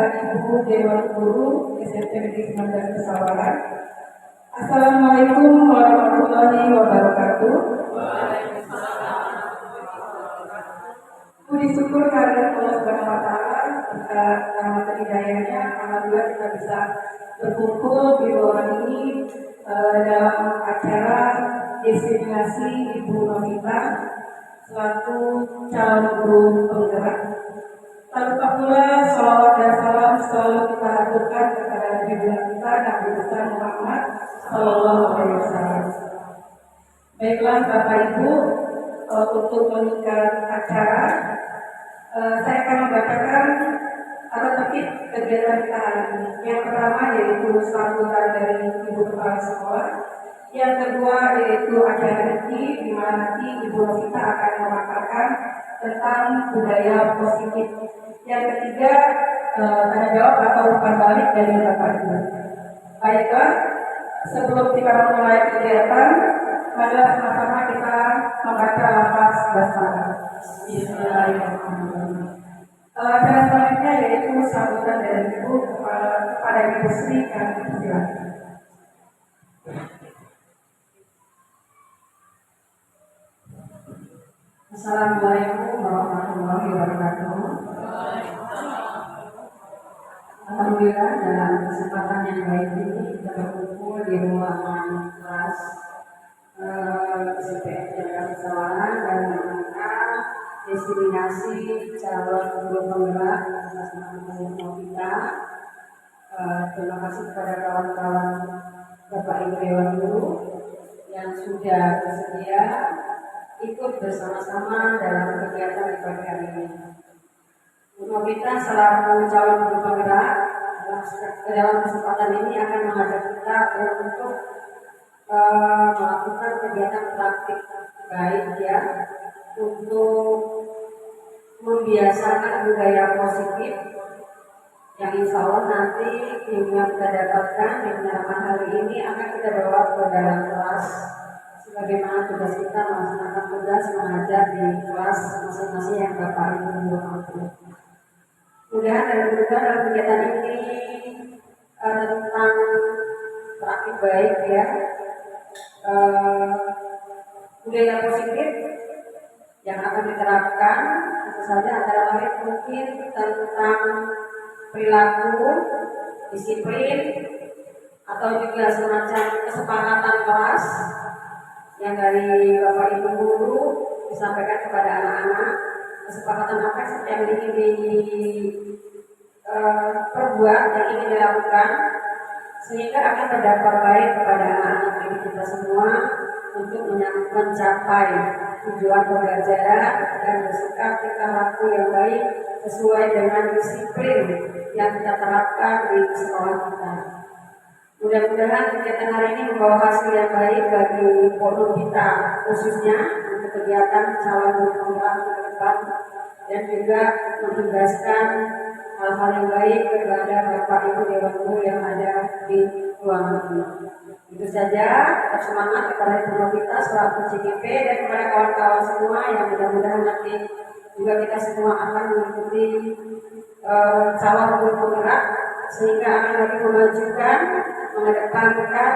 Bapak Ibu Dewan Guru SMP Negeri 19 Pesawaran. Assalamualaikum warahmatullahi wabarakatuh. Puji syukur karena Allah Subhanahu wa Ta'ala kita rahmat dan hidayahnya, alhamdulillah kita bisa berkumpul di ruangan ini dalam acara destinasi Ibu Novita selaku calon guru penggerak. Tak lupa pula sholawat dan salam selalu kita haturkan kepada junjungan kita Nabi besar Muhammad Sallallahu Alaihi Wasallam. Baiklah Bapak Ibu, untuk meningkat acara, saya akan membacakan atau tertib kegiatan kita hari ini. Yang pertama yaitu sambutan dari Ibu Kepala Sekolah. Yang kedua yaitu acara inti, di mana nanti Ibu Novita akan memaparkan tentang budaya positif. Yang ketiga, tanya jawab atau umpan balik dari Bapak Ibu. Baiklah, sebelum kita memulai kegiatan, mari sama-sama kita membaca lafaz basmalah. Bismillahirrahmanirrahim. Acara selanjutnya yaitu sambutan dari Ibu kepada Ibu Sri, kami persilakan. Assalamualaikum warahmatullahi wabarakatuh. Alhamdulillah dalam kesempatan yang baik ini kita berkumpul di ruangan kelas SPN Jakarta Pesawaran dan mengangkat destinasi calon guru penggerak atas nama kita. Terima kasih kepada kawan-kawan Bapak Ibu Dewan Guru yang sudah bersedia ikut bersama-sama dalam kegiatan di pagi hari ini. Bu Novita selaku calon guru penggerak dalam kesempatan ini akan mengajak kita untuk melakukan kegiatan praktik baik ya, untuk membiasakan budaya positif yang insya Allah nanti ilmu yang kita dapatkan di penyerapan hari ini akan kita bawa ke dalam kelas sebagaimana tugas kita melaksanakan tugas mengajar di kelas masing-masing yang Bapak Ibu mampu. Mudah-mudahan dalam kegiatan ini tentang praktik baik ya, budaya positif yang akan diterapkan tentu saja antara lain mungkin tentang perilaku, disiplin, atau juga semacam kesepakatan kelas yang dari Bapak Ibu Guru disampaikan kepada anak-anak. Kesepakatan apa yang ingin diperbuat, yang ingin dilakukan, sehingga akan berdampak baik kepada anak-anak didik kita semua untuk mencapai tujuan pembelajaran dan bersikap tingkah laku yang baik sesuai dengan disiplin yang kita terapkan di sekolah kita. Mudah-mudahan kegiatan hari ini membawa hasil yang baik bagi pondok kita khususnya untuk kegiatan calon guru penggerak ke depan dan juga menugaskan hal-hal yang baik kepada Bapak Ibu Dewan Guru yang ada di ruangan ini. Itu saja, tetap semangat kepada Ibu Novita selaku CGP dan kepada kawan-kawan semua yang mudah-mudahan nanti juga kita semua akan mengikuti calon guru penggerak sehingga akan lebih memajukan, mengedepankan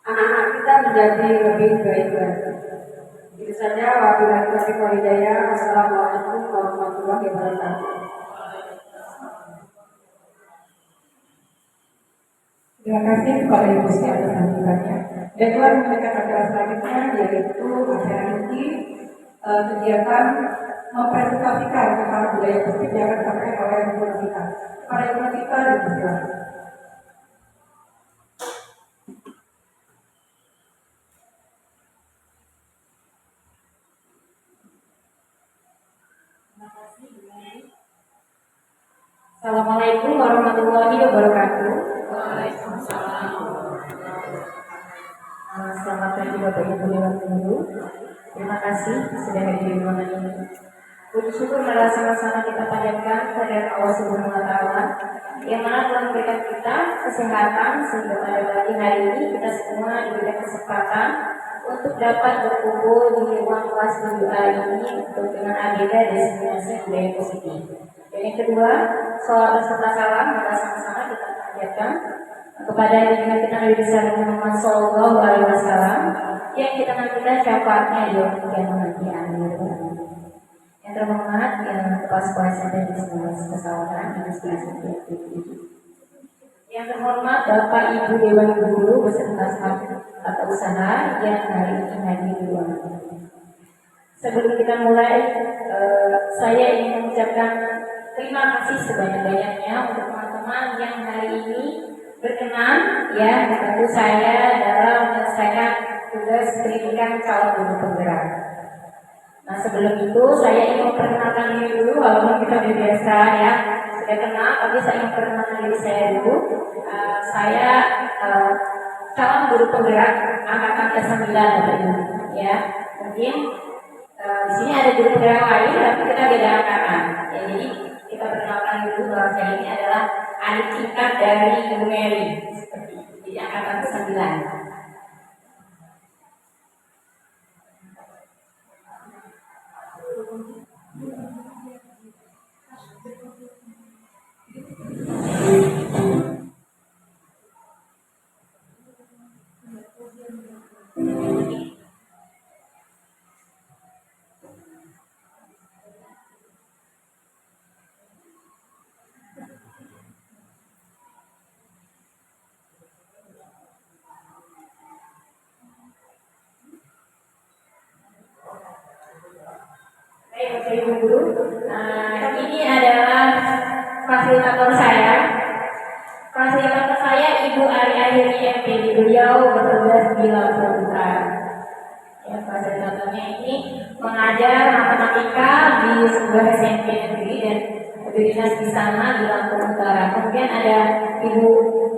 anak-anak kita menjadi lebih baik lagi. Itu saja, wabillahi taufiq wal hidayah. Wassalamualaikum warahmatullahi wabarakatuh. Terima kasih kepada Ibu Sri atas sambutannya. Baiklah, menaikkan acara selanjutnya yaitu acara inti kegiatan mempresentasikan tentang budaya positif yang akan disampaikan oleh Ibu Novita. Kepada Ibu Novita dipersilakan. Assalamualaikum warahmatullahi wabarakatuh. Selamat pagi Bapak Ibu Dewan Guru. Terima kasih sudah hadir di ruangan ini. Puji syukur adalah sama-sama kita panjatkan kepada Allah Subhanahu wa Ta'ala yang mana telah memberikan kita kesehatan sehingga pada pagi hari ini kita semua diberikan kesempatan untuk dapat berkumpul di ruang kelas 7A ini untuk dengan agenda destinasi budaya positif. Dan yang kedua, sholat beserta salam, maka sama-sama kita panjatkan kepada junjungan kita Nabi besar Muhammad Sallallahu Alaihi Wasallam yang kita nantikan syafaatnya di kemudian nanti. Amin. Yang terhormat yang kepala sekolah SMP di semua kesalahan administrasi yang terhormat Bapak Ibu Dewan Guru beserta staf tata usaha yang hari ini hadir di ruangan ini. Sebelum kita mulai, saya ingin mengucapkan terima kasih sebanyak-banyaknya untuk teman-teman yang hari ini berkenan ya membantu saya dalam menyelesaikan tugas pendidikan calon guru penggerak. Nah sebelum itu saya ingin memperkenalkan diri dulu, walaupun kita udah biasa ya sudah kenal, tapi saya ingin memperkenalkan diri saya dulu. Saya calon guru penggerak angkatan ke-9 ya. Mungkin di sini ada guru penggerak lain, tapi kita beda angkatan. Ya, jadi kita perkenalkan dulu bahwa saya ini adalah adik tingkat dari Ibu Mary, seperti itu. Jadi angkatan ke-9. Ibu Guru, ini adalah fasilitator saya. Fasilitator saya Ibu Ari Ahyani MPD, beliau bertugas di Lampung Utara. Ya, fasilitatornya ini mengajar matematika di sebuah SMP negeri dan berdinas di sana di Lampung Utara. Kemudian ada Ibu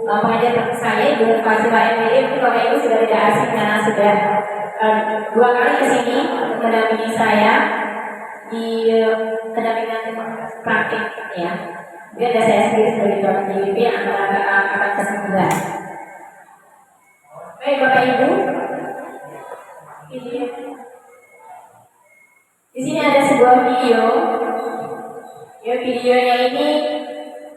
pengajar saya Ibu Fasila MPD, mungkin Bapak Ibu sudah tidak asing karena sudah 2 kali ke sini mendampingi saya di pendampingan praktik ya. Dia ada saya sendiri sebagai calon PIP angkatan ke-9. Baik Bapak Ibu, di sini ada sebuah video. Ya, videonya ini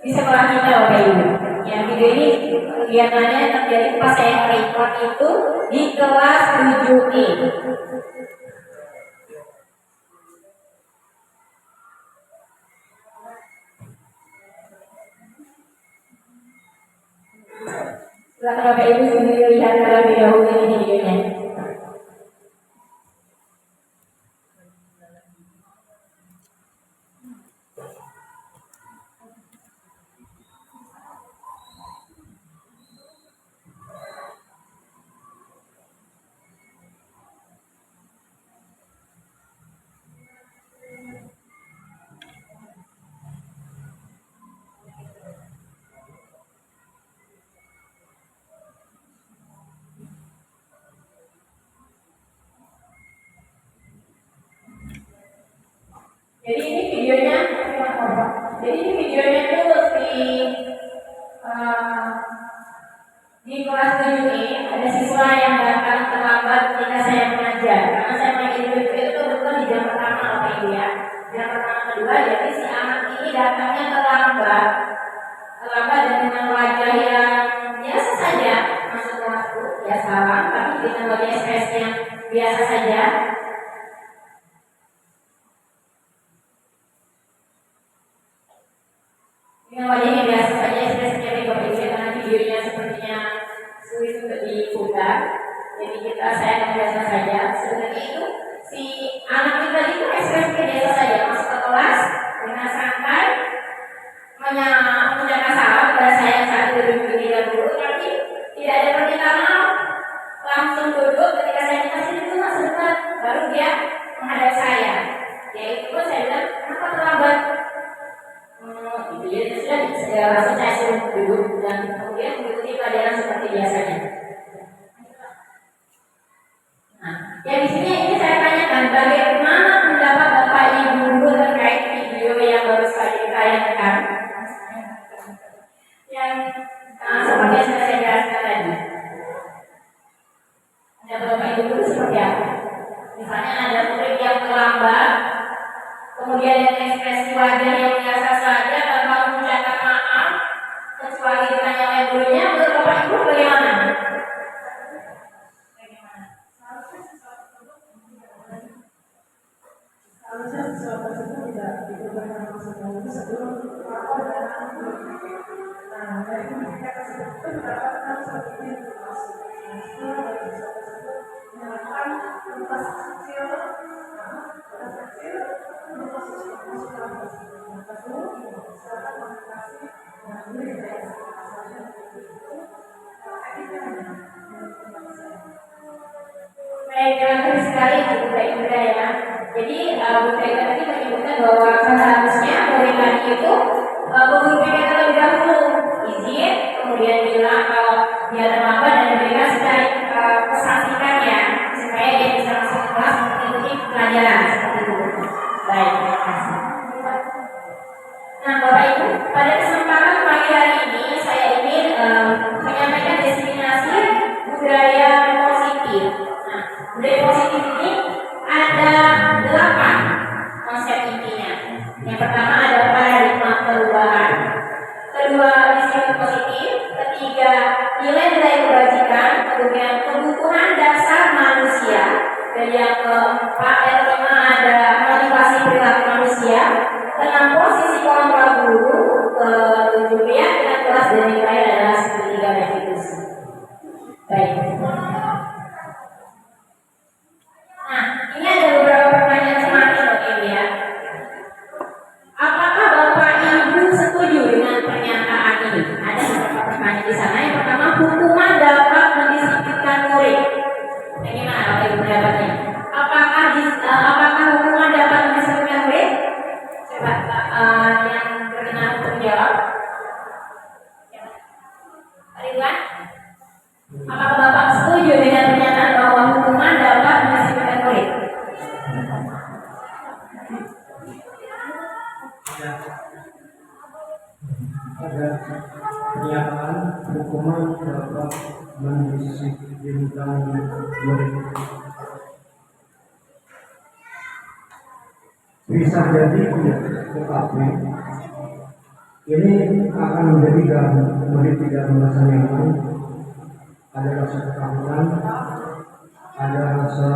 di sekolah kita Bapak Ibu. Ya, video ini kegiatannya terjadi pas saya record itu di kelas 7E. Silakan Bapak Ibu sendiri lihat terlebih dahulu ini videonya. Jadi ini videonya tuh di kelas 7 ini ada siswa yang datang terlambat ketika saya mengajar. Karena saya mengajar itu kebetulan di jam pertama Bapak Ibu ya. Jam pertama kedua, jadi si anak ini datangnya terlambat dan dengan wajah yang biasa saja masuk kelasku ya salam, tapi dengan wajah ekspresinya biasa saja. Dengan wajahnya biasa saja, ekspresinya Bapak Ibu karena videonya sepertinya sulit untuk diputar. Jadi saya akan biasa saja. Sebenarnya itu si anak kita itu ekspresinya biasa saja masuk ke kelas dengan santai menyampaikan salam kepada saya saat duduk di meja guru, tapi tidak ada permintaan maaf. Langsung duduk ketika saya kasih itu mas sebentar, baru dia menghadap saya. Yaitu saya bilang kenapa terlambat? Sudah langsung saya suruh duduk dan kemudian mengikuti pelajaran seperti biasanya. Nah, yang di sini ini saya tanyakan bagaimana pendapat Bapak Ibu Guru terkait video yang baru saja ditayangkan, yang seperti yang sudah saya jelaskan tadi. Pendapat Bapak Ibu Guru seperti apa? Misalnya ada murid yang terlambat, kemudian dengan ekspresi wajah yang biasa saja tanpa mengucapkan Selagi ditanya oleh gurunya, menurut Bapak Ibu bagaimana? Harusnya sesuatu tersebut tidak diubah dalam sebelum lapor dan nah dari pendidikan tersebut itu mendapatkan suatu informasi setelah dari siswa tersebut menyalakan tuntas kecil berupa siswa tersebut maka dulu silakan komunikasi dengan guru yang saya Baik, terima kasih sekali Bu Ida ya. Jadi Bu Ida tadi menyebutkan bahwa seharusnya murid tadi itu guru PK terlebih dahulu izin, kemudian bilang kalau dia terlambat dan mereka sudah pesankan ya supaya dia bisa masuk ke kelas mengikuti pelajaran seperti itu. Baik, terima kasih. Nah, Bapak Ibu, pada kesempatan pagi hari ini saya ingin menyampaikan destinasi budaya positif. Nah, budaya positif ini ada 8 konsep intinya. Yang pertama ada paradigma perubahan, kedua disiplin positif, ketiga nilai-nilai kebajikan, kemudian kebutuhan dasar manusia, dan yang keempat dan kelima ada motivasi perilaku manusia, keenam posisi kontrol guru, ketujuh keyakinan kelas dan yang terakhir adalah segitiga restitusi. Baik. Nah, ini ada beberapa pertanyaan semangat Bapak Ibu ya. Apakah Bapak Ibu setuju dengan pernyataan ini? Ada beberapa pertanyaan di sana. Yang pertama, hukuman dapat mendisiplinkan murid. Bagaimana Bapak Ibu pendapatnya? Apakah hukuman dapat mendisiplinkan murid? Coba yang berkenan untuk menjawab. Pak Ridwan? Apakah Bapak setuju dengan pernyataan bahwa hukuman dapat mendisiplinkan murid? Ada pernyataan hukuman dapat mendisiplinkan murid. Bisa jadi tidak, tetapi ini akan menjadikan murid tidak merasa nyaman, ada rasa ketakutan, ada rasa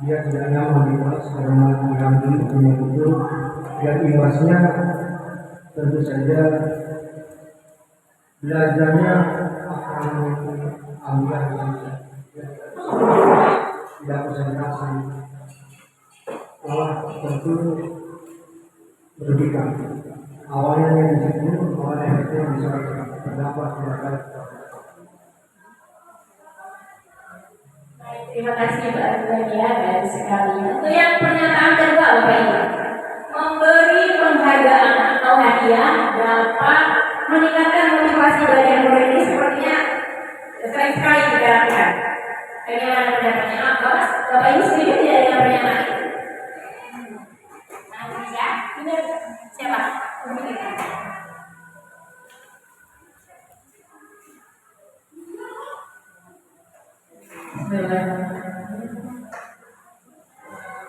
dia tidak nyaman di kelas karena mengganggu punya itu, dan imbasnya tentu saja belajarnya akan ambil tidak konsentrasi, malah tentu merugikan. Awalnya yang di situ, awalnya itu bisa berdampak kepada. Terima kasih Pak Ridwan ya, baik sekali. Untuk yang pernyataan kedua Bapak Ibu, memberi penghargaan atau hadiah dapat meningkatkan motivasi bagi murid ini sepertinya sering sekali diterapkan. Bagaimana pendapatnya? Bapak Ibu setuju tidak dengan pernyataan itu? Ya, benar. Siapa?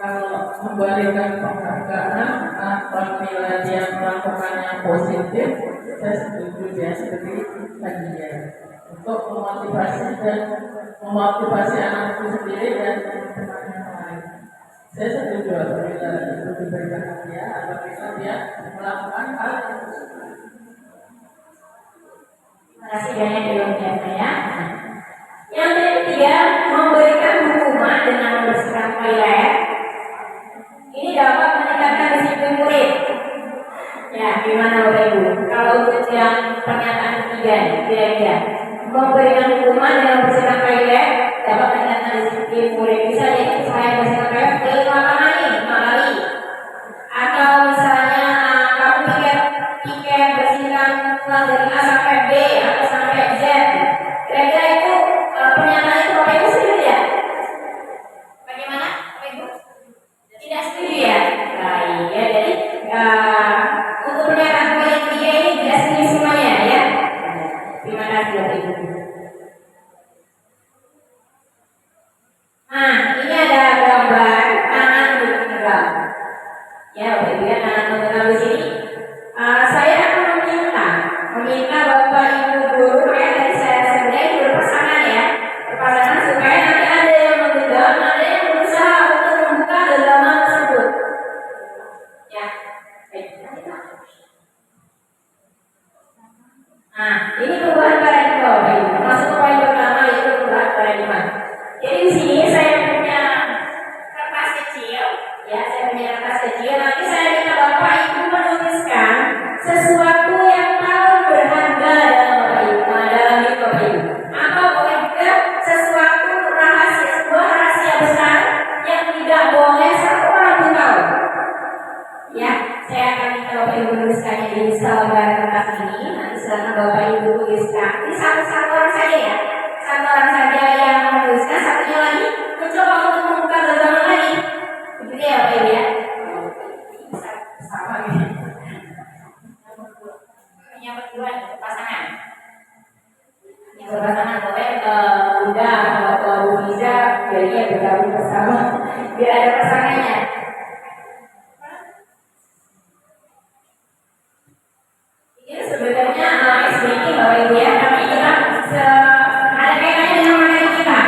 Kalau memberikan penghargaan apabila dia melakukan yang positif, saya setuju dia seperti hadiah untuk memotivasi anak itu sendiri dan teman yang lain. Saya setuju apabila itu diberikan hadiah, apabila dia melakukan hal yang positif. Terima kasih banyak ya saya. Yang ketiga, memberikan hukuman dengan membersihkan toilet. Ini dapat meningkatkan disiplin murid. Ya, gimana Bapak Ibu? Kalau untuk yang pernyataan ketiga, kira-kira memberikan hukuman dengan membersihkan toilet dapat meningkatkan disiplin murid. Bisa jadi saya membersihkan toilet ke lapangan ini 5 kali. Atau misalnya kamu tiket bersihkan kelas dari A sampai B atau sampai Z. Kira-kira itu pernyataan itu Bapak Ibu setuju ya? Bagaimana Bapak Ibu? Tidak setuju ya? Baik ya, jadi untuk pernyataan yang ketiga ini tidak setuju semuanya ya. Terima kasih Bapak Ibu. Nah, ini ada gambar tangan menggenggam. Ya Bapak Ibu ya, tangan menggenggam di sini. Saya akan meminta bahwa Nah, ini perubahan paradigma Bapak Ibu. Masuk ke poin pertama yaitu perubahan paradigma. Jadi di sini saya punya kertas kecil, ya saya punya kertas kecil. Nanti saya minta Bapak Ibu menuliskan sesuatu yang paling berharga dalam Bapak Ibu, dalam hidup Bapak Ibu. Atau boleh juga sesuatu rahasia, sebuah rahasia besar yang tidak boleh satu orang pun tahu. Ya, saya akan minta Bapak Ibu menuliskannya di selembar kertas ini. Nanti silakan Bapak Ibu tuliskan. Ini satu orang saja ya, satu orang saja yang menuliskan. Satunya lagi mencoba untuk membuka genggaman lagi. Begitu ya Bapak Ibu ya. Sama ya. Yang berdua pasangan. Yang berpasangan boleh Bunda atau Bu Liza, jadinya bergabung bersama. Biar ada pasangannya. Ini sebenarnya SBK Bapak Ibu ya, tapi kita ada kaitannya dengan materi kita.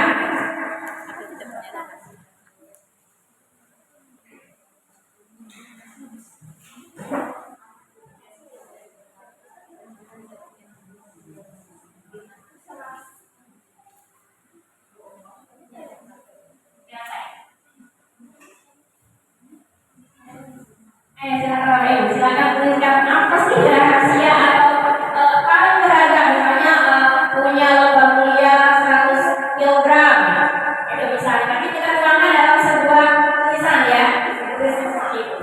Silakan Bapak Ibu, silakan tuliskan apa sih rahasia atau paling berharga, misalnya punya logam mulia 100 kilogram, itu misalnya. Nanti kita tuangkan dalam sebuah tulisan ya, tulis seperti itu.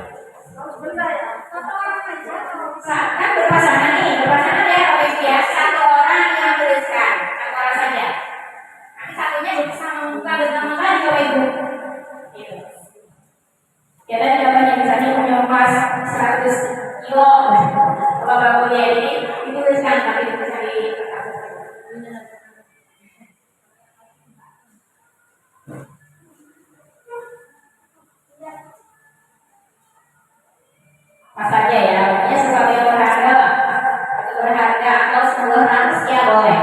Kan berpasangan nih, berpasangan ya Bapak Ibu ya, satu orang yang tuliskan, satu orang saja. Nanti satunya bisa membuka genggaman lagi Bapak Ibu. Gitu. Ya tadi contohnya misalnya punya emas 100 kilo logam mulia ini dituliskan tapi bisa di apa saja ya, pokoknya sesuatu yang berharga atau sebuah rahasia boleh.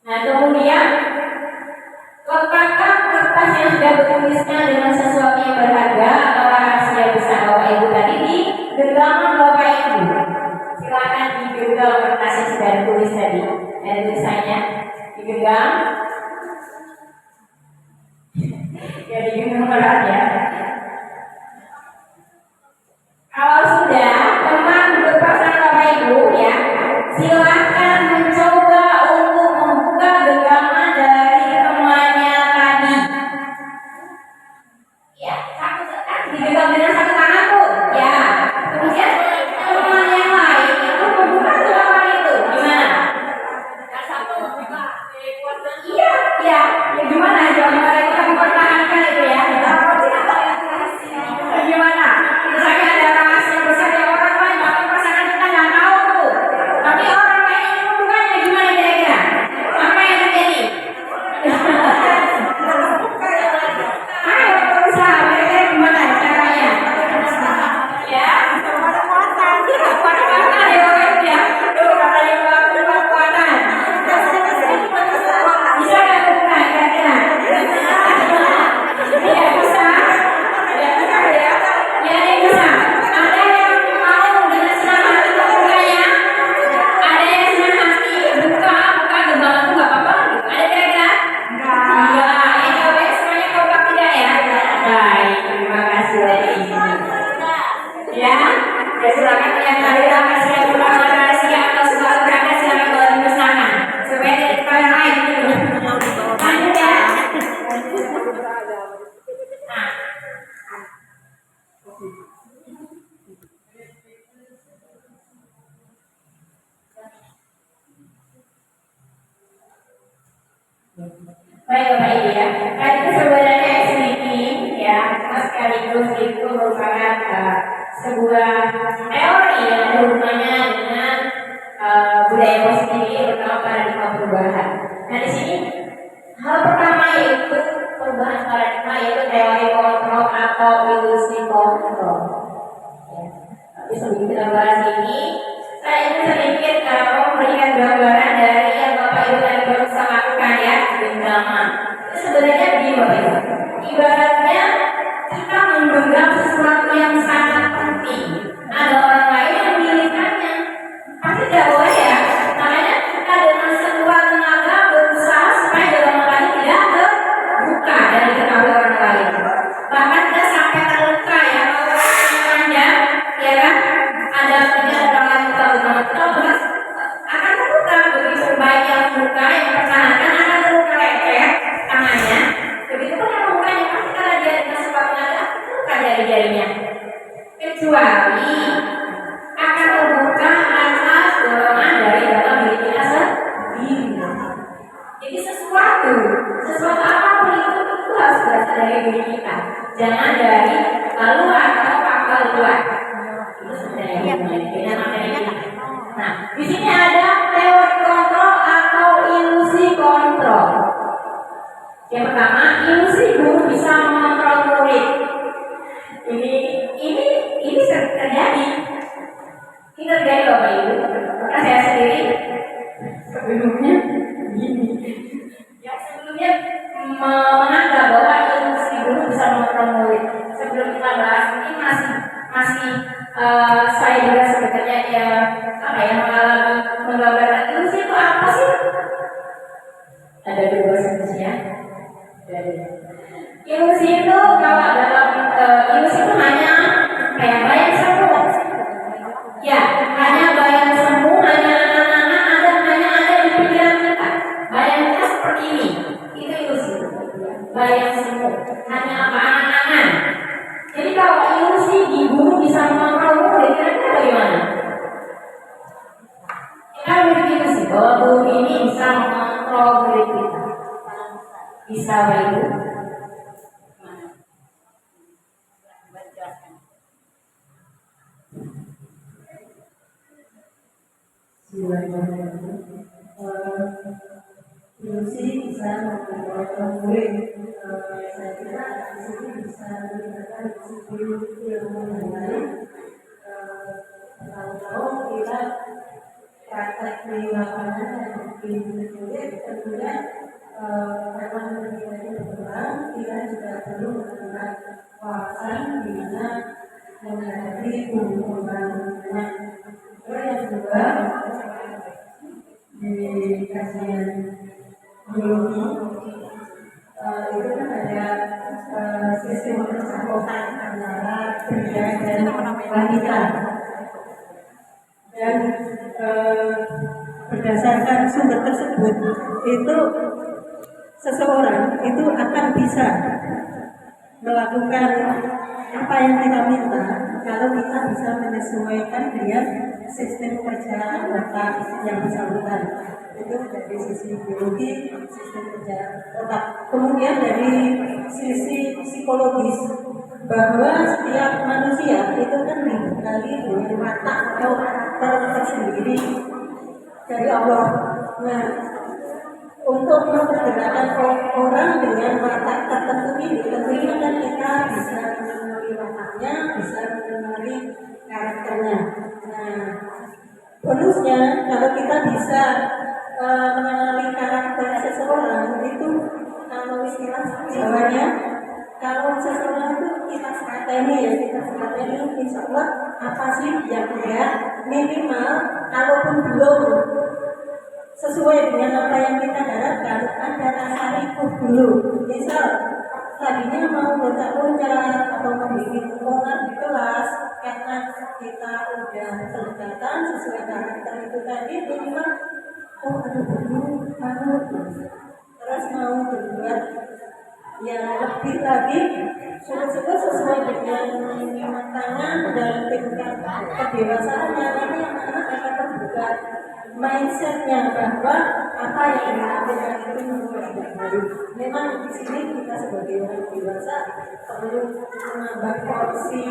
Nah kemudian letakkan kertas yang sudah bertuliskan dengan sesuatu yang berharga atau rahasia besar Bapak Ibu tadi di genggaman Bapak Ibu. Silakan digenggam kertas yang sudah ditulis tadi dan tulisannya digenggam. Ya digenggam berat ya. Kalau sudah teman berpasangan Bapak Ibu ya, silakan mencoba untuk membuka genggaman dari temannya tadi. Ya, satu digenggam dengan satu tangan tuh, ya. Kemudian teman yang lain itu membuka genggaman itu, gimana? Iya, ya, ya gimana? Gimana kita mempertahankan itu ya? Gimana? Misalnya ada rahasia besar yang orang lain, tapi pasangan kita nggak tahu tuh. Tapi orang lain ini membukanya gimana kira-kira? Apa yang terjadi? Ayo berusaha, kira-kira gimana caranya? Ya, kuat-kuatan ya, ya. Tuh katanya kuat-kuatan. Bisa nggak buka kira-kira? Iya bisa. Ya bisa ya. Ya ada yang bisa. Ada yang mau dengan senang hati membukanya. Ada yang senang hati buka genggaman itu nggak apa-apa. Ada kira-kira? Enggak. Ya jawabnya semuanya kompak tidak ya? Baik, terima kasih lagi. Ya, ya silakan yang tadi rahasia berulang rahasia atau sesuatu berharga silakan bawa dimusnahkan supaya tidak diketahui yang lain gitu. Lanjut ya. Nah, baik Bapak Ibu ya, kan itu sebenarnya SBK ya, sekaligus itu merupakan sebuah teori yang ada hubungannya dengan budaya positif ini, terutama paradigma perubahan. Nah di sini hal pertama yaitu perubahan paradigma yaitu teori kontrol atau ilusi kontrol. Ya. Tapi sebelum kita bahas ini, saya ingin sedikit memberikan gambaran dari yang Bapak Ibu tadi baru bisa lakukan ya, genggaman. Itu sebenarnya begini Bapak Ibu. Ibaratnya kita menggenggam sesuatu yang sangat penting. Ada orang lain yang memilikannya, pasti tidak boleh ya. Makanya kita dengan sekuat tenaga berusaha supaya dalam hal ini tidak terbuka dan diketahui orang lain. Bahkan kita sampai terluka ya, kalau orangnya ya kan, ada orang lain tahu nama kita akan terluka. Begitu baik yang terluka yang pertahankan akan terluka lecet tangannya. Begitu pun yang mukanya pasti karena dia dengan sebab tenaga terluka jari-jarinya. Kecuali akan terbuka atas dorongan dari dalam diri kita sendiri. Jadi sesuatu apapun itu harus berasal dari diri kita, jangan dari luar atau faktor luar. Itu sebenarnya dengan materi kita. Nah, di sini ada teori kontrol atau ilusi kontrol. Yang pertama, ilusi guru bisa mengontrol murid. Ini sering terjadi. Ini terjadi Bapak Ibu. Maka saya sendiri sebelumnya begini. Yang sebelumnya menganggap bahwa ilusi guru bisa mengontrol murid. Sebelum kita bahas ini masih saya juga sebenarnya ya mengalami menggambarkan ilusi itu apa sih? Ada dua jenisnya. Ilusi itu kalau dalam ilusi itu hanya kayak bayang semu. Ya, hanya bayang semu, hanya angan-angan hanya ada di pikiran kita. Bayangnya seperti ini. Itu ilusi. Bayang semu, hanya angan-angan. Jadi kalau ilusi di guru bisa mengontrol murid, kira-kira bagaimana? Kita berpikir sih bahwa guru ini bisa mengontrol murid kita. Bisa Ibu? Ilusi bisa mengontrol murid. Saya kira di sini bisa digunakan ilusi yang lain. Kalau kita praktek di lapangan dan di murid, tentunya memang menjadi berkembang. Kita juga perlu menggunakan wawasan di mana menghadapi perubahan. Yang kedua, di kajian biologi itu kan ada sistem percakapan antara pria dan wanita, dan berdasarkan sumber tersebut itu seseorang itu akan bisa melakukan apa yang kita minta kalau kita bisa menyesuaikan dengan sistem kerja otak yang bersangkutan. Itu dari sisi biologi, sistem kerja otak. Kemudian dari sisi psikologis, bahwa setiap manusia itu kan dibekali dengan watak atau karakter tersendiri dari Allah. Nah, untuk mempergerakkan orang dengan watak tertentu ini, tentunya kan kita bisa mengenali wataknya, bisa mengenali karakternya. Nah, bonusnya kalau kita bisa mengenali karakter seseorang itu, kalau istilah Jawanya, kalau seseorang itu kita sekateni ya, insya Allah apa sih yang dia minimal, kalaupun belum sesuai dengan apa yang kita harapkan, ada rasa ikut dulu. Misal tadinya mau loncat-loncat atau membuat omongan di kelas, karena kita udah kedekatan sesuai karakter itu tadi, minimal terus mau berbuat yang lebih lagi, syukur-syukur sesuai dengan tangan dalam tingkat kedewasaannya. Nanti anak-anak akan terbuka mindsetnya bahwa apa yang dilakukan itu tidak baik. Memang di sini kita sebagai orang dewasa perlu menambah porsi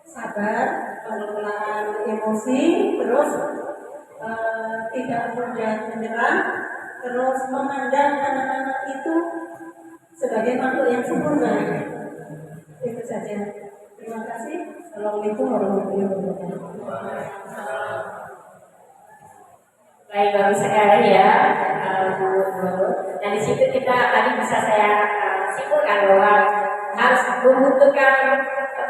sabar, pengelolaan emosi, terus tidak mudah menyerah, terus memandang anak-anak itu sebagai makhluk yang sempurna. Itu saja. Terima kasih. Assalamualaikum warahmatullahi wabarakatuh. Baik, bagus sekali ya, Bu. Dan di situ kita tadi bisa saya membutuhkan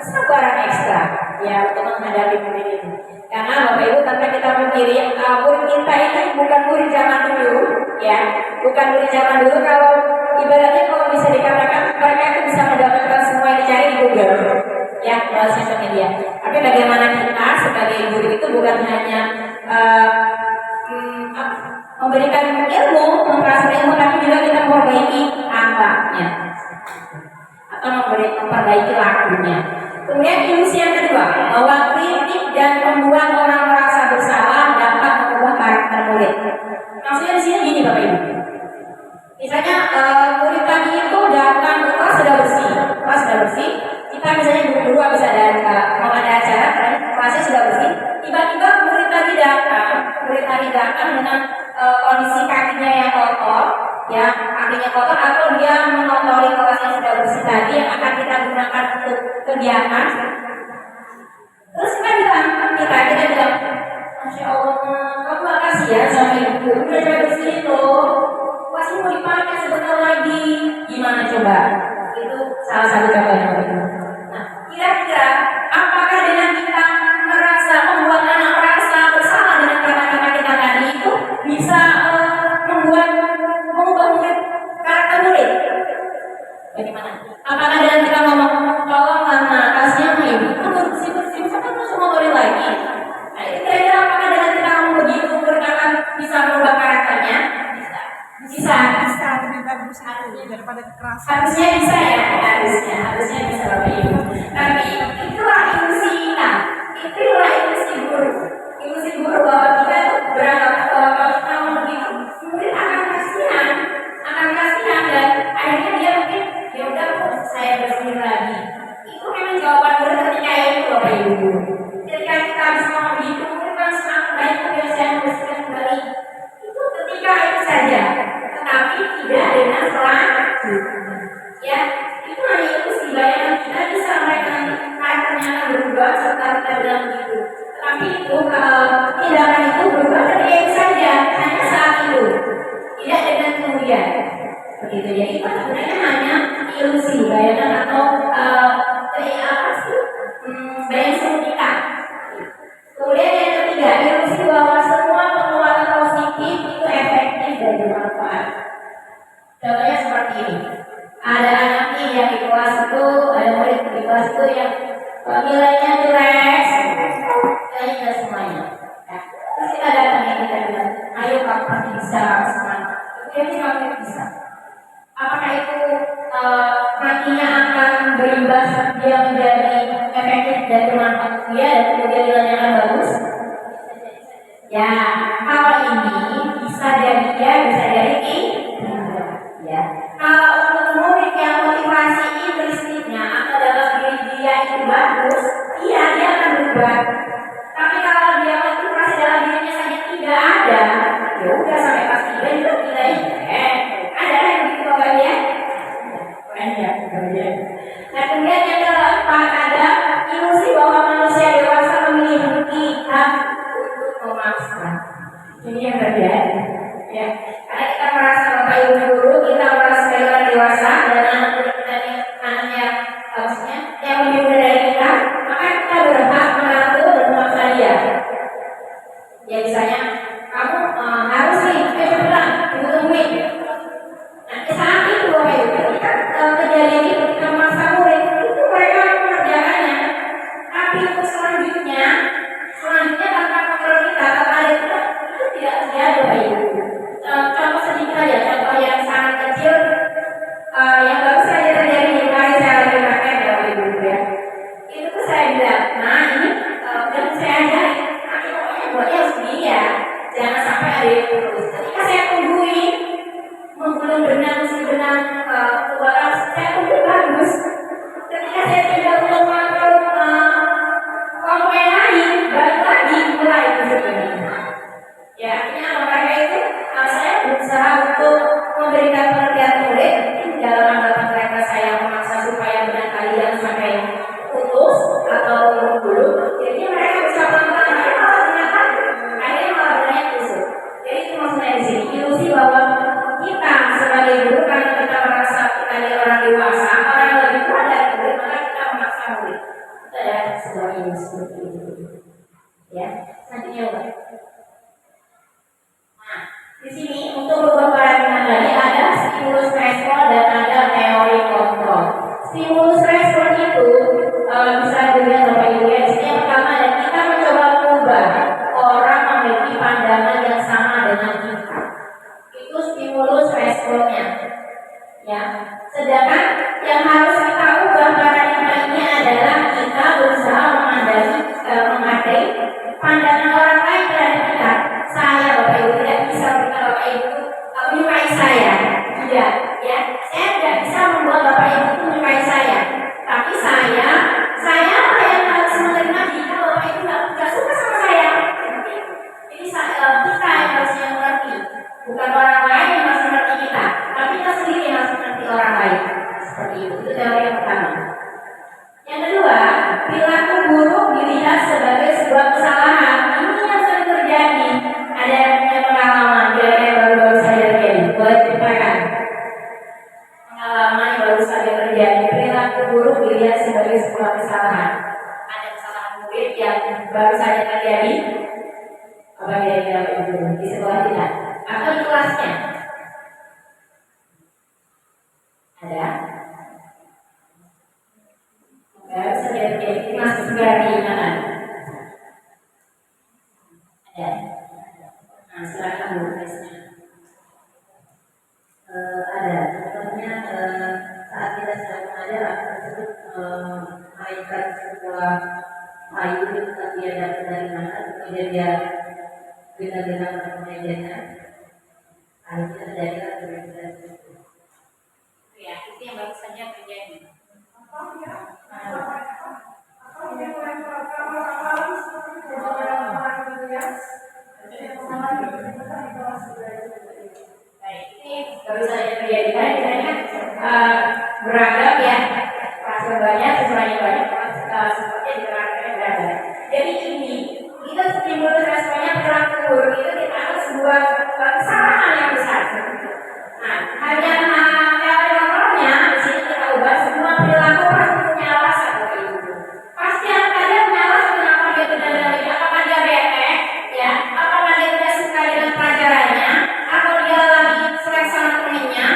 kesabaran ekstra ya untuk menghadapi murid itu. Karena Bapak Ibu tanpa kita memilih murid kita ini bukan murid zaman dulu ya, bukan murid zaman dulu. Kalau ibaratnya kalau bisa dikatakan mereka itu bisa mendapatkan semua yang dicari di Google ya melalui sosial media. Tapi bagaimana kita sebagai guru itu bukan hanya memberikan ilmu, memperasai ilmu, tapi juga kita memperbaiki akhlaknya atau memperbaiki lakunya. Kemudian ilusi yang kedua, bahwa kritik dan membuat orang merasa bersalah dapat mengubah karakter murid. Maksudnya di sini gini Bapak Ibu. Misalnya murid tadi itu datang ke kelas sudah bersih, kita misalnya dulu habis ada mau ada acara, kelasnya sudah bersih, tiba-tiba murid tadi datang dengan kondisi kakinya yang kotor, ya kakinya kotor atau dia mengotori kelas yang sudah bersih tadi yang akan kita gunakan untuk kegiatan. Terus kita bilang, Masya Allah, kamu makasih ya sama ibu, udah coba bersih loh, pasti mau dipakai sebentar lagi. Gimana coba? Itu salah satu contohnya. Nah, kira-kira apakah dengan kita membuat anak merasa bersalah dengan kata-kata kita tadi itu bisa mengubah murid karakter murid? Bagaimana? Apakah dengan kita ngomong tolong karena kasihnya mau ibu kan bersih sampai masuk motorin lagi? Nah, kira-kira apakah dengan kita ngomong begitu murid akan bisa mengubah karakternya? Bisa lebih bagus daripada kekerasan. Harusnya bisa ya, harusnya bisa Bapak Ibu. Tapi itulah ilusi kita, itulah ilusi guru bahwa kita itu berangkat kalau kita mau begitu, murid akan kasihan dan akhirnya dia mungkin ya udah saya bersih lagi. Itu memang jawaban murid ketika itu Bapak Ibu. Ketika kita bisa ngomong begitu, murid kan semakin baik kebiasaan bersihkan kembali. Itu ketika itu saja. Tapi tidak dengan selanjutnya. Ya, itu hanya ilusi bayangan kita bisa mereka karakternya akan berubah serta kita bilang begitu. Tapi itu tindakan itu berubah ketika itu saja, hanya saat itu, tidak dengan kemudian. Begitu. Jadi itu sebenarnya hanya ilusi bayangan atau bayangan semu kita. Kemudian yang ketiga, ilusi bahwa semua pengeluaran positif itu efektif dan bermanfaat. Contohnya seperti ini. Ada anak nih yang di kelas itu, ada murid di kelas itu yang nilainya jelek, nilainya semuanya. Nah, terus kita datang ya, kita bilang, ayo kamu pasti bisa semangat. Dia bilang bisa. Apakah itu nantinya akan berimbas dia menjadi efektif dan bermanfaat dia dan kemudian nilainya akan bagus? Ya, kalau ini bisa jadi ya, bisa jadi ya. Kalau untuk murid yang motivasi intrinsiknya atau dalam diri dia itu bagus, iya dia akan berubah. Tapi kalau dia motivasi dalam dirinya saja tidak ada, ya udah sampai pas dia juga tidak ada yang begitu Bapak ya. Nah kemudian yang keempat ada ilusi bahwa manusia dewasa memiliki hak untuk memaksa. Ini yang terjadi. Ya, karena kita merasa Bapak Ibu guru, kita merasa sebagai orang dewasa dan anak-anak kita ini anaknya maksudnya yang lebih muda dari kita, maka kita berhak mengatur dan memaksa dia. Ya misalnya kamu harus nih, cepetan, tungguin. Nah saat itu Bapak Ibu ketika kejadian itu kita memaksa murid, itu mereka mengerjakannya. Tapi untuk selanjutnya tanpa kontrol kita, tanpa ada kita, itu tidak terjadi Bapak Ibu. Contoh sedikit saja, contoh yang sangat kecil yang baru saja terjadi di kemarin saya lagi pakai Bapak Ibu ya. Itu tuh saya bilang, nah ini dan saya ajari, nanti pokoknya buatnya harus dia, jangan sampai ada yang terus. Ketika saya tungguin, belum benang keluaran, saya tungguin bagus. Ketika saya tidak belum mengatur kelompok yang lain, balik lagi mulai seperti ya, artinya mereka itu saya berusaha untuk memberikan pengertian murid dalam anggapan mereka saya memaksa supaya benar kali jangan sampai putus atau dulu. Jadi mereka bisa pelan-pelan, akhirnya malah benarnya kusut. Jadi itu maksudnya di sini ilusi bahwa kita sebagai guru karena kita merasa kita ini orang dewasa, orang yang lebih tua dari murid, maka seperti itu. Ya, selanjutnya Pak. Nah, di sini untuk beberapa paradigma tadi ada stimulus respon dan ada teori kontrol. Stimulus respon itu bisa dilihat Bapak Ibu ya. Di sini yang pertama ada kita mencoba mengubah orang memiliki pandangan yang sama dengan kita. Itu stimulus responnya. Ya. Sedangkan yang harus kita ubah paradigma ini adalah kita berusaha menghargai pandangan orang lain terhadap kita. Saya Bapak Ibu tidak bisa berkata Bapak Ibu menyukai saya. Tidak, ya. Saya tidak bisa membuat Bapak Ibu menyukai saya. Tapi saya yang harus menerima jika Bapak Ibu tidak suka sama saya. Jadi kita yang harusnya mengerti, bukan orang lain yang harus mengerti kita, tapi kita sendiri yang harus mengerti orang lain. Seperti itu teori yang pertama. Yang kedua, perilaku buruk dilihat sebagai sebuah kesalahan. Ini yang sering terjadi. Ada yang punya pengalaman, yang baru-baru saja terjadi. Boleh ceritakan pengalaman yang baru saja terjadi. Perilaku buruk dilihat sebagai sebuah kesalahan. Ada kesalahan murid yang baru saja terjadi. Apa kira-kira itu di sekolah kita atau di kelasnya? Ada? Baru saja terjadi masih berani mana? Ada? Nah, silakan Bu tesnya. Ada. Contohnya saat kita sedang mengajar anak tersebut mainkan sebuah kayu tapi dia dapat dari mana, kemudian dia bina-bina mejanya, akhirnya terjadilah kebaikan itu. Ya, itu yang baru saja terjadi. Baik, ini baru saja terjadi. Misalnya beragam ya, rasa banyak, sesuai banyak, seperti di beragam. Jadi ini kita stimulus responnya perilaku buruk itu kita harus sebuah kesalahan yang besar. Nah, hanya teori kontrolnya di sini kita ubah semua perilaku pasti punya alasan Bapak Ibu. Pasti akan ada punya alasan kenapa dia tidak ada. Apakah dia bete, ya? Apakah dia tidak suka dengan pelajarannya? Atau dia lagi selek sama temennya?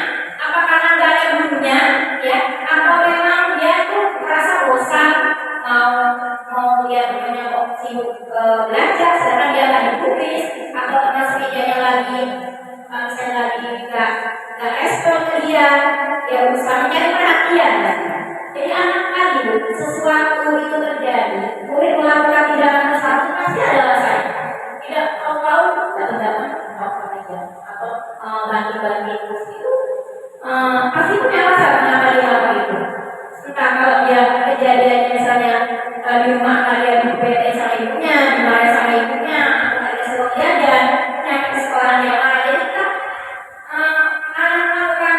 Apa karena nggak ada gurunya, ya? Atau memang dia tuh merasa bosan mau dia punya sibuk belajar, sedangkan dia lagi tulis, atau karena sekejanya lagi saya lagi nggak respon ke dia berusaha mencari perhatian. Jadi anak tadi sesuatu itu terjadi, murid melakukan tindakan sesuatu pasti ada alasannya. Tidak tahu dapat atau bantu itu pasti punya alasan kenapa dia lakukan itu. Entah kalau dia kejadian misalnya di rumah dia bete sama ibunya, dimarahin sama ibunya, atau ada suruh jajan, nyampe ke sekolah dia marah. Jadi kita melakukan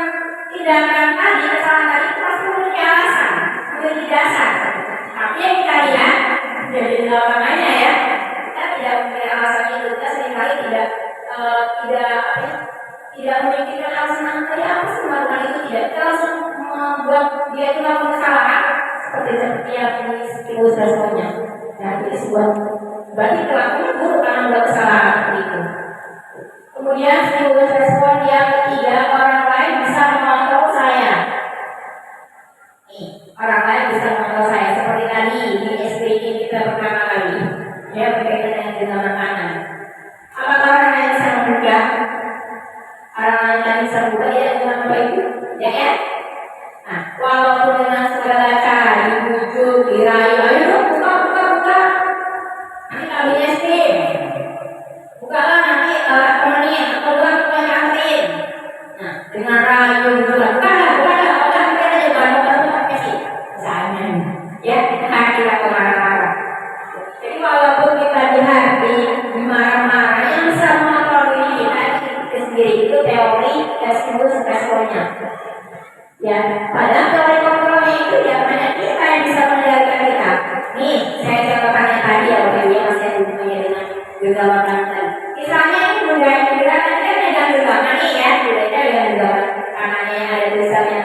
tindakan tadi, kesalahan tadi itu pasti memiliki alasan, memiliki dasar. Tapi yang kita lihat jadi di lapangannya ya, kita tidak memiliki alasan itu. Kita seringkali tidak memikirkan alasan tadi apa sih melakukan itu, tidak. Kita langsung membuat dia itu melakukan kesalahan seperti yang ini stimulus responnya. Nah, itu sebuah berarti pelakunya buruk karena membuat kesalahan seperti itu. Kemudian stimulus respon yang ketiga, orang lain bisa mengontrol saya. Nih, orang lain bisa mengontrol saya seperti tadi di SPG kita pertama kali. Ya, berkaitan dengan jumlah makanan. Apakah orang lain bisa membuka? Orang lain tadi bisa membuka ya dengan baik, ya kan? Nah, walaupun dengan segala cara dibujuk, dirayu, ayo buka. Nanti kalian SPG. Bukalah nanti temenin atau bukan kantin. Nah, dengan rayu bukan aja baru sih. Misalnya, ya kita marah-marah. Jadi walaupun kita di hati dimarah-marah, yang bisa mengontrol diri kita sendiri itu teori stimulus responnya. Ya, padahal teori kontrolnya itu ya hanya kita yang bisa mengendalikan kita. Nih, saya contohkan yang tadi ya, Bapak masih ada hubungannya dengan genggaman tadi. Misalnya ini bunda yang gerakan dia megang genggaman nih ya, budaya dengan genggaman tangannya yang ada tulisannya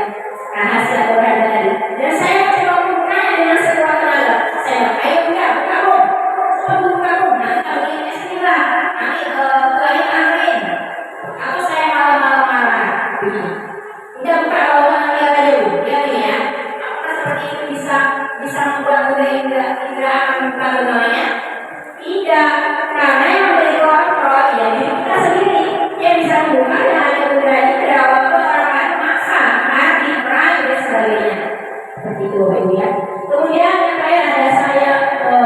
rahasia atau berada tadi. Dan saya coba menggunakannya dengan sekuat tenaga. Saya bilang, ayo buka. Seperti itu Bapak Ibu ya. Kemudian yang lain ada saya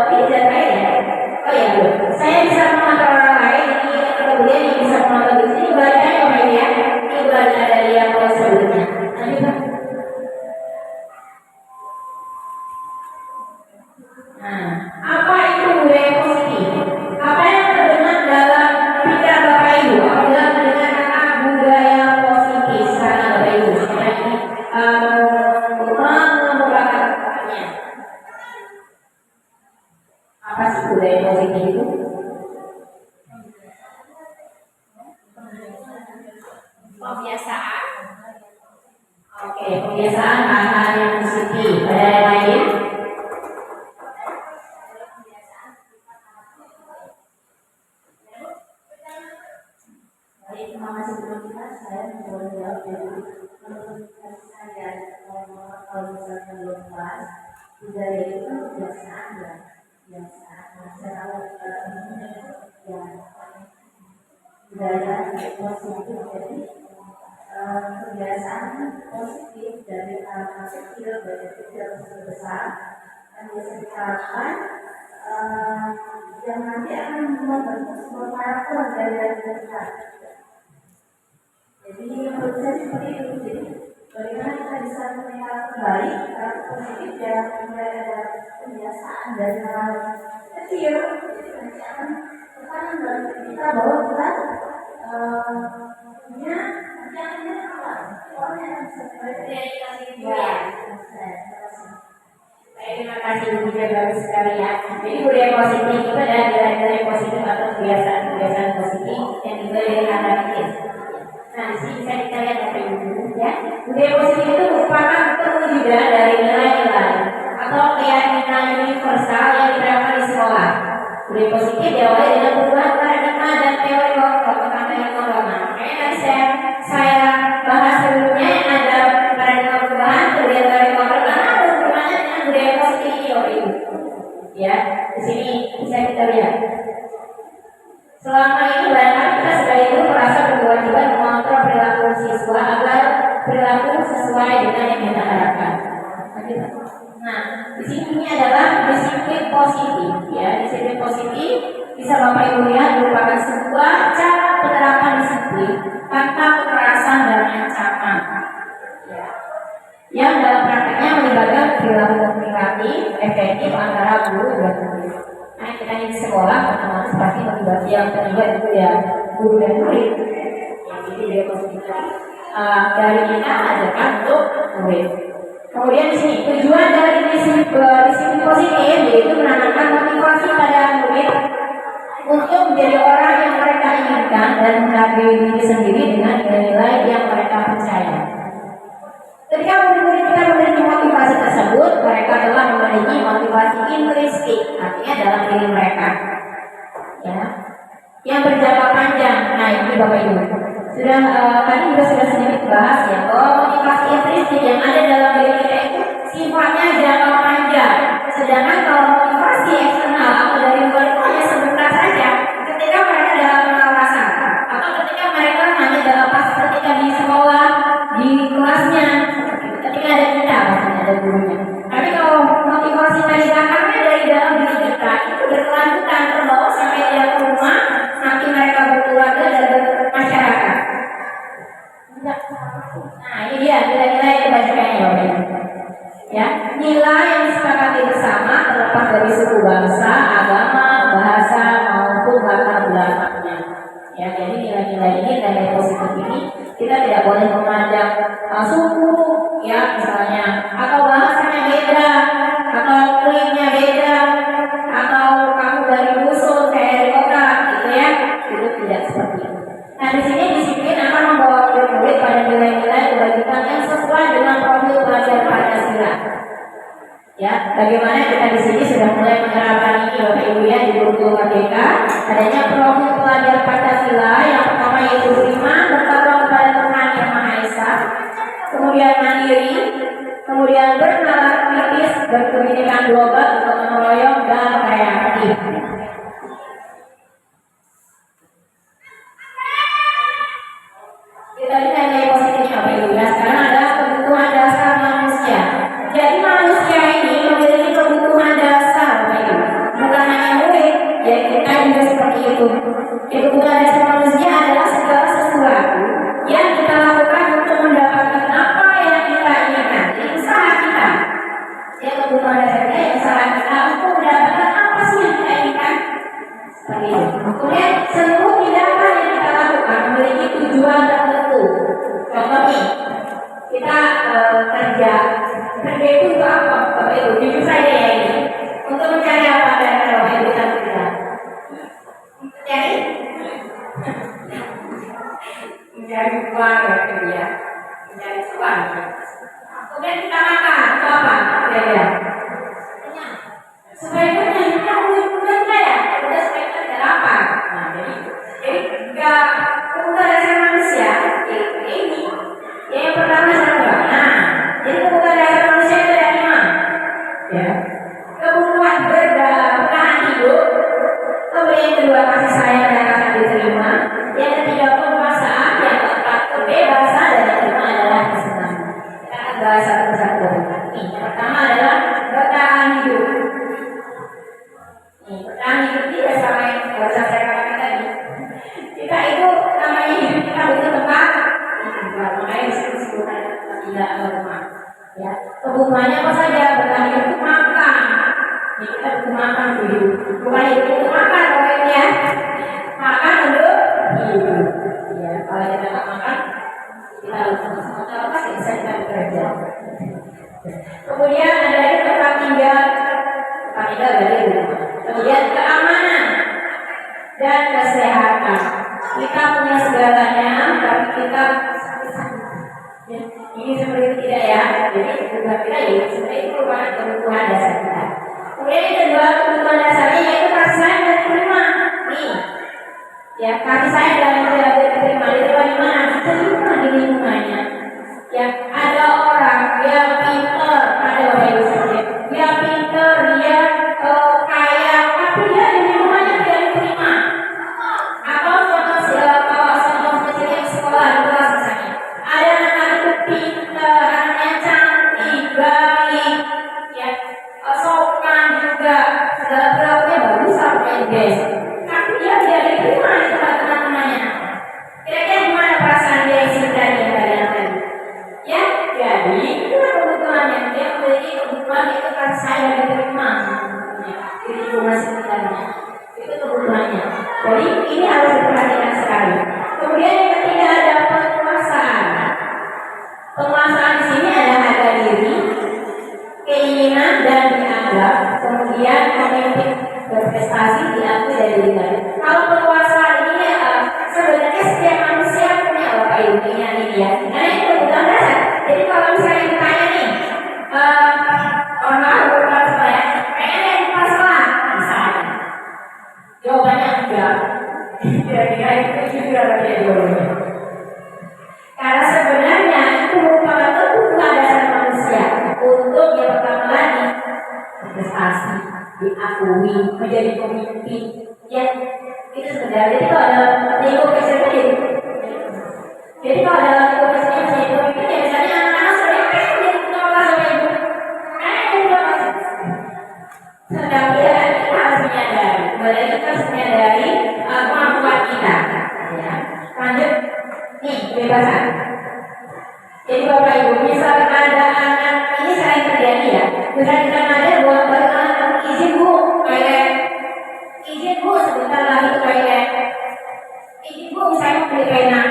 ini dan lain ya. Oh iya, saya bisa mengontrol orang lain. Ini kemudian yang bisa mengontrol di sini belajarnya Bapak Ibu ya. Ini belajar dari yang sebelumnya. Lanjut Pak. Nah, apa itu budaya positif? Apa yang terdengar dalam pikiran Bapak Ibu apabila mendengar kata budaya positif sekarang Bapak Ibu? Siapa ini mengemukakannya? Apa sih budaya positif itu? Kebiasaan. Oke, kebiasaan hal-hal yang positif. Ada yang lain? Baik, terima kasih teman-teman. Saya mencoba jawab dari menurut saya kalau misalnya belum pas, budaya itu kan kebiasaan ya, kebiasaan. Saya tahu ya budaya positif jadi kebiasaan positif dari hal kecil dari kecil sampai besar yang bisa diterapkan yang nanti akan membentuk sebuah karakter dari kita. Jadi menurut saya seperti itu. Jadi bagaimana kita bisa mengenal kembali karakter positif ya mulai ada kebiasaan dari hal kecil. Jadi nanti akan bertanam dalam diri kita bahwa kita punya nanti akan jadi apa? Orang yang bisa seperti ya. Terima kasih Bu bagus sekali ya. Jadi budaya positif itu adalah nilai-nilai positif atau kebiasaan-kebiasaan positif yang dimulai dari hal kecil. Nah, di sini bisa kita lihat Bapak Ibu ya. Budaya positif itu merupakan perwujudan dari nilai-nilai atau keyakinan universal yang diterapkan di sekolah. Budaya positif diawali dengan perubahan paradigma dan teori kelompok tentang ilmu agama. Makanya tadi saya bahas sebelumnya yang ada paradigma perubahan, kemudian teori kelompok karena ada hubungannya dengan budaya positif ini Bapak Ibu. Ya, di sini bisa kita lihat. Selama ini barangkali kita sebagai guru merasa berkewajiban mengontrol perilaku siswa agar perilaku sesuai dengan yang kita harapkan. Nah, di sini ini adalah disiplin positif, ya. Disiplin positif bisa Bapak Ibu lihat merupakan sebuah cara penerapan disiplin tanpa kekerasan dan ancaman, ya. Yang dalam prakteknya melibatkan perilaku komunikatif efektif antara guru dan murid. Nah, kita di sekolah otomatis pasti melibatkan yang terlibat itu ya guru dan murid. Jadi dia positif dari kita ajarkan untuk murid. Kemudian di sini tujuan dari disiplin positif yaitu menanamkan motivasi pada murid untuk menjadi orang yang mereka inginkan dan menghargai diri sendiri dengan nilai-nilai yang mereka percaya. Ketika murid-murid kita memiliki motivasi tersebut, mereka telah memiliki motivasi intrinsik, artinya dalam diri mereka, ya, yang berjangka panjang. Nah, ini Bapak Ibu sudah tadi juga sudah sedikit bahas ya bahwa motivasi intrinsik yang ada dalam diri kita itu sifatnya jangka panjang. Sedangkan kalau motivasi eksternal atau dari luar itu hanya sebentar saja. Ketika mereka dalam pengawasan atau ketika mereka hanya dalam pas ketika di sekolah di kelasnya, ketika ada kita maksudnya ada gurunya. Tapi kalau motivasi tadi akarnya dari dalam diri kita itu berkelanjutan terbawa sampai dia ke rumah, nanti mereka berkeluarga dan bermasyarakat. Nah, ini dia nilai-nilai kebajikannya Bapak Ibu. Ya, nilai yang disepakati bersama terlepas dari suku bangsa, agama, bahasa maupun latar belakangnya. Ya, jadi nilai-nilai ini nilai positif ini kita tidak boleh memandang suku, ya misalnya, atau bahasanya beda, atau kulitnya beda, atau kamu dari dusun, saya dari kota, gitu ya. Itu tidak seperti itu. Nah, di sini disiplin akan membawa murid pada nilai-nilai kebajikan yang sesuai dengan profil pelajar Pancasila. Ya, bagaimana kita di sini sudah mulai menerapkan ini Bapak Ibu ya di buku Merdeka. Adanya profil pelajar Pancasila yang pertama yaitu beriman, bertakwa kepada Tuhan Yang Maha Esa, kemudian mandiri, kemudian bernalar kritis, berkebinekaan global, gotong royong dan kreatif. Kita lihat nilai positifnya Bapak Ibu ya. Sekarang ada kebutuhan dasar manusia. Jadi Kerja itu untuk apa? Bapak Ibu, jujur saja ya ini. Untuk mencari apa dan Bapak Ibu dan kita? Mencari? Mencari uang ya. Mencari uang. Kemudian kita makan, itu apa? Kira-kira. Supaya kenyang, kita udah kaya, udah supaya kita tidak lapar. Nah, jadi nggak kebutuhan dasar manusia ini. Yang pertama adalah, jadi kebutuhan dasar manusia itu ada 5. Ya, kebutuhan bertahan hidup. Kemudian yang kedua kasih sayang dan akan diterima. Yang ketiga penguasaan, yang keempat kebebasan, dan yang kelima adalah kesenangan. Kita akan bahas satu persatu. Yang pertama adalah bertahan hidup. Bertahan hidup tidak sama yang bahasa saya katakan tadi. Kita itu namanya hidup kita butuh tempat. Makanya disebutkan tidak rumah. Ya, kebutuhannya apa saja? Bertahan hidup itu makan. Ini kita butuh makan untuk hidup. Bukan hidup untuk makan, pokoknya. Makan untuk hidup. Ya, kalau kita nggak makan, kita harus apa sih? Bisa kita bekerja. Kemudian ada lagi tempat tinggal dari rumah. Kemudian keamanan dan kesehatan. Kita punya segalanya, tapi kita ini seperti itu tidak ya. Jadi kebutuhan kita ya seperti itu merupakan kebutuhan dasar kita. Kemudian yang kedua kebutuhan dasarnya yaitu kasih sayang dan terima. Nih, ya kasih sayang dan diterima itu bagaimana? Diterima di lingkungannya. Ya ada orang yang pintar, ada orang yang sakit, dia pintar, dia kaya, tapi dia di lingkungannya tidak diterima. Atau contoh kecil yang sekolah itu rasanya ada anak itu pintar, anaknya cantik, baik, ya sopan juga, segala perilakunya bagus sampai guys. Tapi dia tidak diterima di tempat teman-temannya. Kira-kira gimana perasaan dia isi tadi yang kalian tadi? Ya, jadi itulah kebutuhannya. Dia memiliki kebutuhan itu kasih sayang dan diterima. Di lingkungan sekitarnya. Itu kebutuhannya. Jadi ini harus diperhatikan sekali. Kemudian yang ketiga ada penguasaan. Penguasaan di sini ada harga diri, keinginan dan dianggap, kemudian pemimpin berprestasi diakui dari diri. Kalau penguasaan ini sebenarnya setiap manusia punya Bapak Ibu ini dia. Nah ini kebutuhan dasar. Jadi kalau misalnya ditanya nih, orang berbuat saya, kayaknya yang masalah, misalnya, jawabannya enggak. Kira-kira itu juga ada jawabannya. Karena sebenarnya itu merupakan kebutuhan dasar manusia untuk yang pertama lagi prestasi, diakui, menjadi pemimpin. Ya, itu sebenarnya. Jadi kalau dalam negosiasi, jadi kalau dalam negosiasi menjadi pemimpin, ya misalnya anak-anak sebenarnya pengen menjadi ketua sama ibu, tetapi ya kita harus menyadari, kembali kita harus menyadari kemampuan kita. Ya, lanjut. Nih, kebebasan. Jadi Bapak Ibu, misalnya ada anak ini sering terjadi ya. Misalnya kita ngajar buat anak izin bu, kayak izin bu sebentar lagi kayak izin bu misalnya mau beli pena.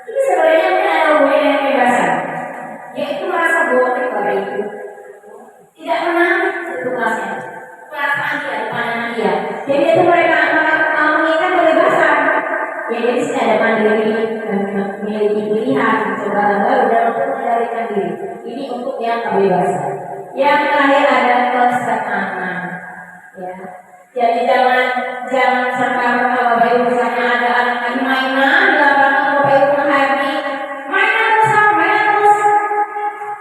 Ini sebenarnya ada hubungannya dengan kebebasan. Yaitu merasa boleh Bapak Ibu. Tidak menarik situasinya, perasaan dia, pandangan dia. Jadi itu mereka menginginkan kebebasan. Ya, jadi sini ada mandiri, memiliki pilihan, mencoba baru dan untuk mengendalikan diri. Ini untuk yang kebebasan. Yang terakhir ada kesenangan. Ya, jadi jangan serta-merta Bapak Ibu misalnya ada anak lagi mainan, di lapangan Bapak Ibu menghadapi mainan terus.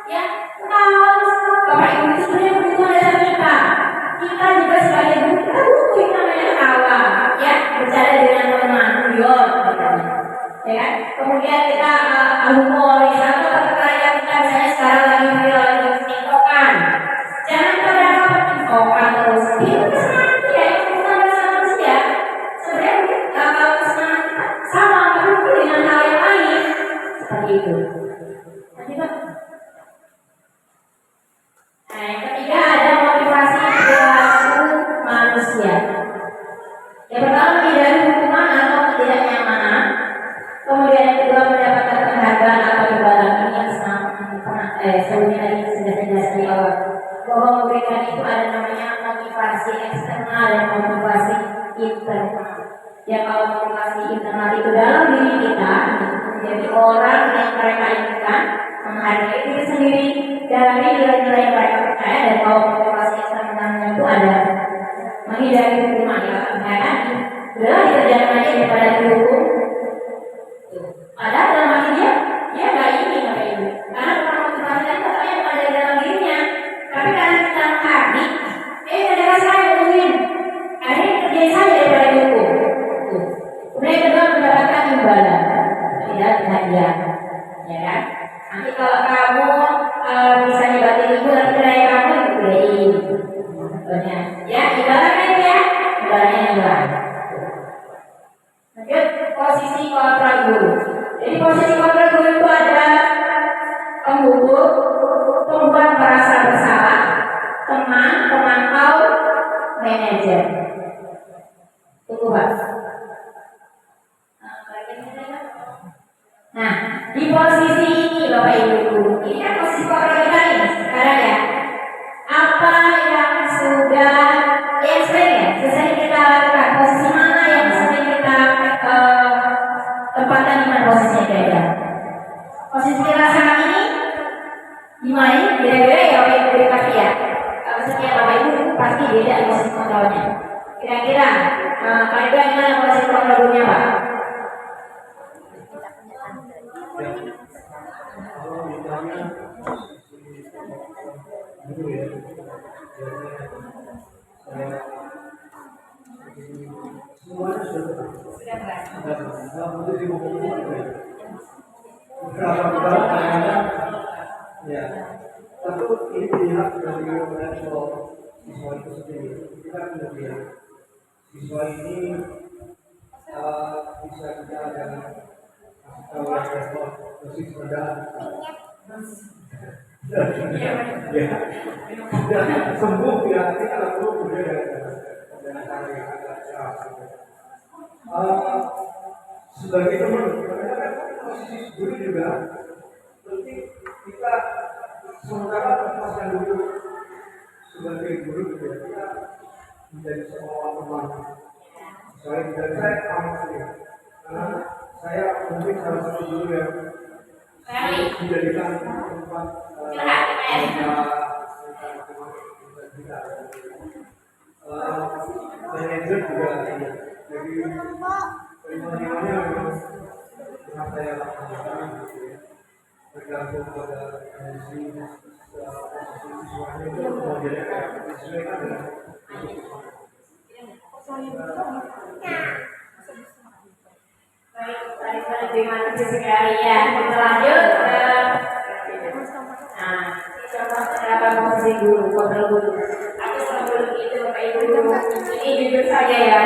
Ya, terus Bapak Ibu itu sebenarnya kebutuhan dasar kita. Kita juga sebagai guru kita butuh yang namanya tawa, ya bercanda dengan teman, ya kan? Kemudian kita humor, misalnya ketika kita misalnya sekarang lagi viral lagi tiktokan, jangan terdapat tiktokan terus. Itu kesenangan dia, itu bukan dasar manusia. Sebenarnya kalau kesenangan kita sama, tapi dengan hal yang lain seperti itu. Nanti Pak. Nah, yang ketiga ada motivasi perilaku manusia. Yang pertama menghindari hukuman atau ketidaknyamanan. Kemudian yang kedua mendapatkan penghargaan atau imbalan. Ini yang sebelumnya tadi sudah saya motivasi eksternal dan motivasi internal. Ya kalau motivasi internal itu dalam diri kita menjadi orang yang mereka inginkan, menghargai diri sendiri dari nilai-nilai yang mereka percaya, dan kalau motivasi eksternalnya itu ada menghindari hukuman ya kan, udah dikerjakan aja daripada dihukum. Padahal dalam hati dia nggak ingin kayak itu, karena bukan motivasinya katanya ada di dalam dirinya, tapi karena kita menghati, ketika saya mungkin akhirnya kerjain saja daripada dihukum. Kemudian yang kedua mendapatkan imbalan, tidak hadiah, ya kan? Nanti kalau kamu bisa nyebatin ibu tapi kerja kamu dibeliin, contohnya, ya imbalannya itu ya, imbalannya yang lain. Lanjut posisi kontrol guru. Jadi posisi kontrol guru itu ada penghukum, pembuat merasa bersalah, teman, pemantau, manajer. Tunggu Pak. Nah, di posisi ini Bapak Ibu Guru, ini kan posisi kontrol kita nih sekarang ya. Apa yang sudah sering kita lakukan? Posisi mana yang sering kita tempatkan di mana posisinya kira-kira? Posisi kita sekarang ini gimana ini? Kira-kira ya Bapak Ibu Guru pasti ya. Setiap Bapak Ibu Guru pasti beda posisi kontrolnya. Kira-kira kalian gimana posisi kontrol gurunya Pak? Kalau ditanya gitu ya, saya semuanya sudah dalam posisi hukum beberapa kayaknya ya, tentu ini dilihat dari level siswa itu sendiri. Kita kemudian siswa ini bisa kita ada kalau level posisi rendah ya sembuh ya, kita lalu berbeda dengan cara yang agak keras. Sebagai teman, karena kan posisi guru juga penting kita sementara lepaskan dulu sebagai guru juga kita menjadi seorang teman. Saya amat sih, karena saya mungkin salah satu guru yang menjadikan tempat kita manajer juga jadi perlindungannya memang pernah saya laksanakan tergantung pada kondisi siswanya itu modelnya disesuaikan dengan Terima kasih sekali ya. Kita lanjut ke contoh penerapan posisi guru, kontrol guru. Aku sebelum itu Bapak Ibu Guru, ini jujur saja ya,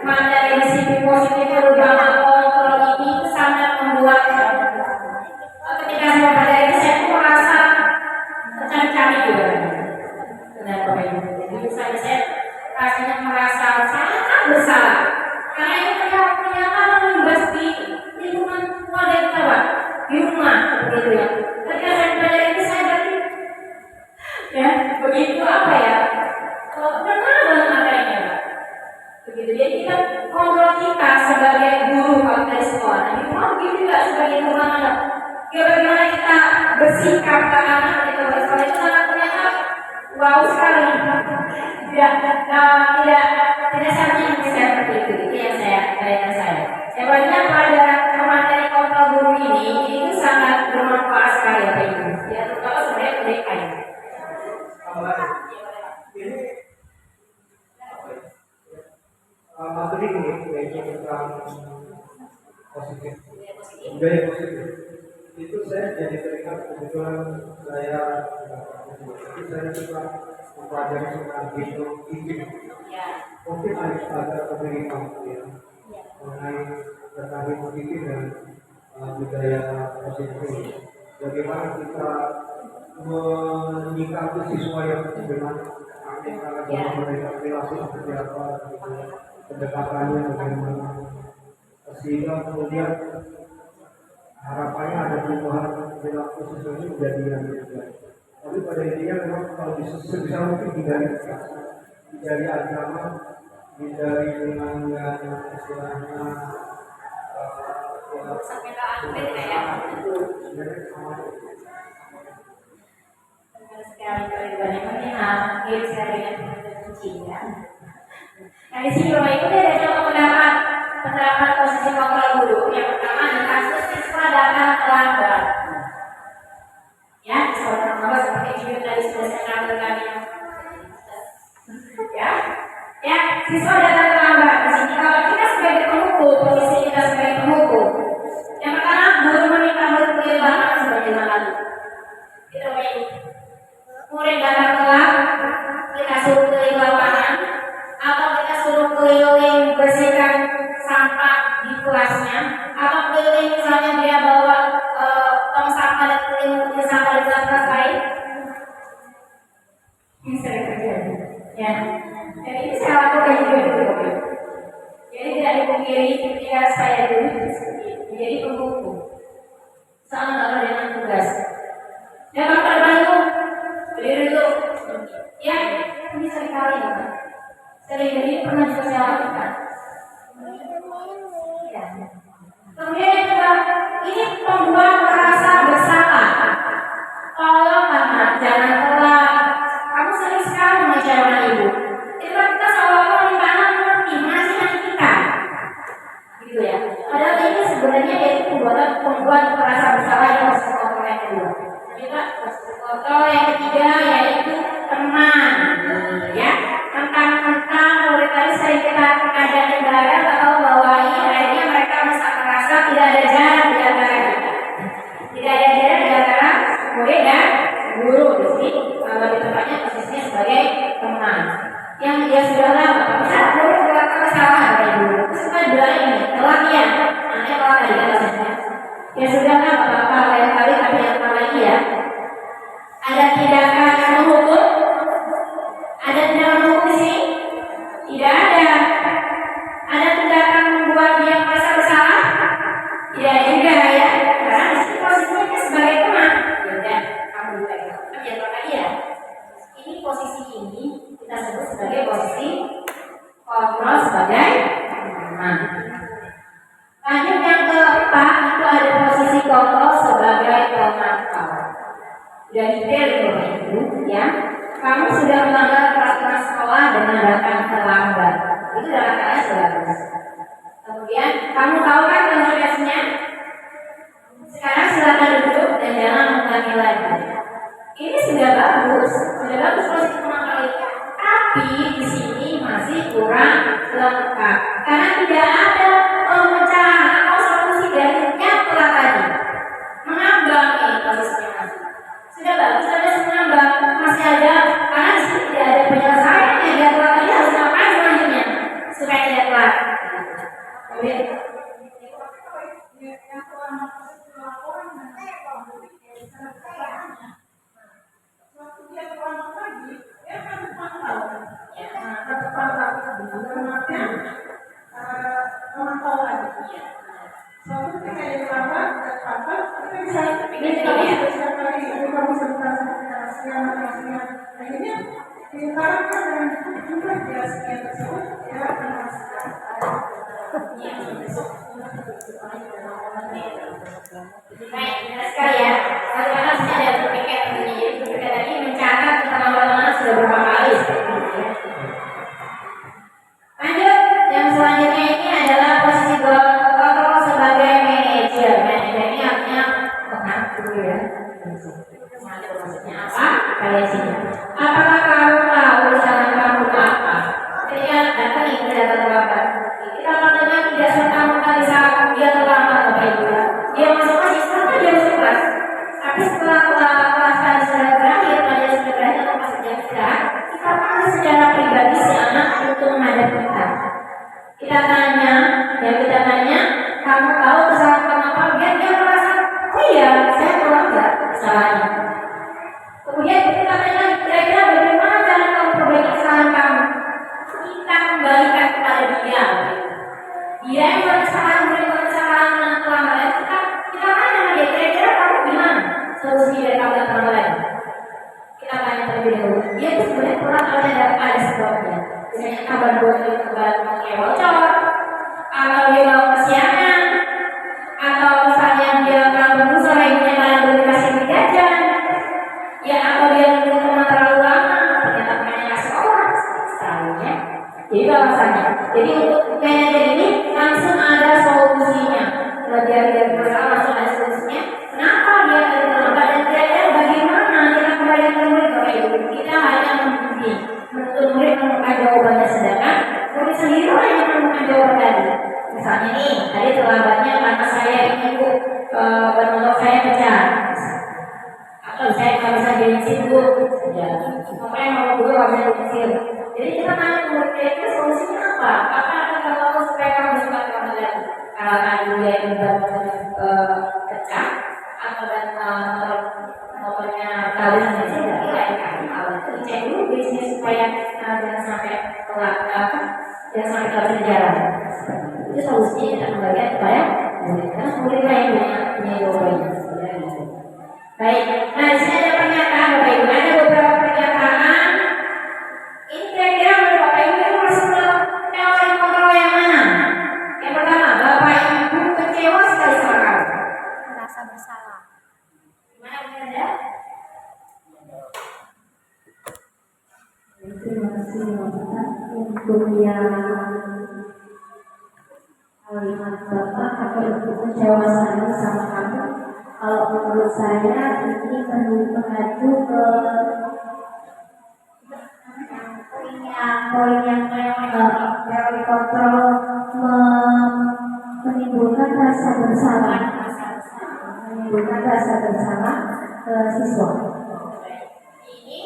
materi disiplin positif terutama kontrol ini sangat membuat ketika saya belajar itu saya tuh merasa tercari-cari juga. Benar Bapak Ibu. Jujur saja saya rasanya merasa sangat bersalah. Karena itu ternyata mengimbas di lingkungan keluarga kita Pak, di rumah begitu ya. Ketika saya belajar itu saya berarti ya begitu apa ya? Benar banget materinya Pak. Begitu. Jadi kita kontrol kita sebagai guru kalau dari sekolah. Di rumah begitu juga sebagai guru anak. Bagaimana kita bersikap ke anak kita bersekolah itu sangat ternyata wow sekali. Tidak seharusnya bisa seperti itu. Itu yang saya. Sebenarnya pada materi kontrol guru ini itu sangat bermanfaat sekali ya Pak Ibu. Ya terutama sebenarnya mereka ya. Ini materi ini yaitu tentang positif, budaya positif. Itu saya jadi teringat kebetulan saya suka mempelajari tentang hidup. Mungkin ada pemilihan ya mengenai tentang positif dan budaya positif. Bagaimana kita menyikapi siswa yang dengan mereka perilaku seperti apa, pendekatannya bagaimana, sehingga kemudian harapannya ada perubahan perilaku siswa ini menjadi yang lebih baik. Tapi pada intinya memang kalau sebisa mungkin hindari kekerasan. dari agama, dari dengan istilahnya Sampai ke kayak itu sebenarnya sama. sekali kali melihat diri saya dengan kuncinya. Nah di sini Bapak Ibu ada contoh penerapan posisi kontrol guru. Yang pertama di kasus siswa datang terlambat. Ya, siswa terlambat seperti yang tadi sudah saya katakan. Ya, siswa datang terlambat. Di sini kalau kita sebagai penghukum, posisi kita sebagai penghukum. Yang pertama guru meminta murid keliling sebagaimana lalu. Kita baik. Murid datang telat, kita suruh keliling lapangan, atau kita suruh keliling bersihkan sampah di kelasnya, atau keliling misalnya dia bawa tong sampah dan keliling sampah di kelas lain. Ini sering terjadi, ya. Dan ini saya lakukan juga. Jadi tidak dipungkiri ketika saya dulu menjadi penghukum, sama dengan tugas. Ya Pak Terbantu, berdiri dulu. Ya, ini seringkali ya. Sering jadi pernah juga saya lakukan. Ya. Kemudian yang kedua, ini membuat merasa bersalah. Tolong anak, jangan telat. Kamu sering sekali mengecewakan ibu. Itu kita seolah-olah minta anak mengerti mana sih hati kita. Gitu ya. Padahal ini sebenarnya yaitu membuat merasa bersalah yang harus dikontrol yang kedua. Kontrol yang ketiga yaitu teman, ya. Tentang murid tadi sering kita pengajar negara atau bawahi, akhirnya mereka merasa tidak ada jarak di antara kita, tidak ada jarak di antara murid dan guru. Di sini kalau di tempatnya posisinya sebagai teman. Yang dia sudah lama, bisa murid melakukan kesalahan dari guru. Terus kita bilang ini, telat ya, nanti telat tadi kan. Ya sudah lah, apa-apa lain kali tapi yang lagi ya. Ada tindakan yang menghukum? Ada tindakan menghukum di sini? Tidak ada. Ada tindakan membuat dia merasa bersalah? Tidak juga ya. Karena di sini posisinya sebagai teman. Ya, kamu juga ya. Tapi yang tadi ya. Ini posisi ini kita sebut sebagai posisi kontrol sebagai teman. Lanjut yang keempat itu ada posisi kontrol sebagai pemantau. Dan detail itu ya, kamu sudah melanggar peraturan sekolah dengan datang terlambat. Itu dalam keadaan sudah bagus. Kemudian kamu tahu kan konsekuensinya? Sekarang silakan duduk dan jangan mengulangi lagi. Ini sudah bagus posisi pemantau itu. Tapi di sini masih kurang lengkap karena tidak ada pemecahan atau solusi dari yang telah tadi. Mengambang ini posisinya masih. Sudah bagus ada mengambang, masih ada karena di sini tidak ada penyelesaian yang dia telah tadi harus ngapain selanjutnya supaya tidak telat. Kemudian baik, benar sekali ya. Bagaimana saya ada berpikir begini, berpikir tadi mencatat teman-teman sudah berapa kali seperti itu ya. Lanjut, yang selanjutnya ini adalah posisi kontrol sebagai manajer. Manajer ini artinya pengatur ya. Maksudnya apa? Kalian sini. Apakah kamu tahu usaha kamu apa? Ketika datang ini datang terlambat. Kita maknanya tidak serta-merta bisa dia terlambat Bapak Ibu. Dia masuk ke sistem kan dia masuk kelas. Tapi setelah kelas tadi sudah berakhir, pelajaran sudah berakhir atau pas jam istirahat, kita panggil secara pribadi si anak untuk menghadap kita. Kita tanya, kamu tahu kesalahan kamu apa? Dia merasa, oh iya, saya terlambat kesalahannya. Kemudian kita tanya lagi, kira-kira bagaimana cara kamu perbaiki kesalahan kamu? Kita kembalikan kepada dia. Dia yang berkesalahan, kelamaran. Kita tanya sama dia, kira-kira kamu gimana solusi dari kamu yang kelamaran? Kita tanya terlebih dahulu. Dia itu sebenarnya kurang ada sebabnya. Misalnya kabar buat kayak bocor, atau dia mau kesiangan, atau misalnya dia nggak berusaha ibunya malah berdikasi jajan, ya atau dia nunggu teman terlalu lama, ternyata temannya nggak sekolah, misalnya. Jadi alasannya. Jadi untuk manajer ini langsung ada solusinya. Belajar dari masalah langsung ada solusinya. Kenapa dia terlambat dan kira-kira bagaimana kita kembali ke murid? Kita hanya menuntut murid menemukan jawabannya, sedangkan murid sendiri lah yang menemukan jawaban tadi. Misalnya nih, tadi terlambatnya karena saya ingin ban motor saya pecah, atau saya nggak bisa bensin bu, ya, makanya mau dulu nggak bisa bensin. Jadi kita tanya murid kira-kira solusinya apa? Apa yang kita tahu supaya kamu bisa melakukan lagi? Kalau tadi dia yang ban pecah atau ban motornya kali bensin, berarti lain kali kalau itu dicek dulu bisnis supaya jangan sampai telat, jangan sampai telat jalan. Itu solusinya kita kembalikan kepada murid, karena murid lah yang punya jawabannya. Baik, nah di sini ada pernyataan Bapak Ibu, ada beberapa pernyataan. Ini kira-kira menurut Bapak Ibu itu masuk ke teori kontrol yang mana? Yang pertama, Bapak Ibu kecewa sekali sama kamu. Merasa bersalah. Gimana Bunda? Terima kasih Bapak untuk yang kalimat Bapak atau untuk kecewa sekali sama kamu. Kalau menurut saya ini mengacu ke poin yang teori kontrol menimbulkan rasa bersalah, ke siswa. Ini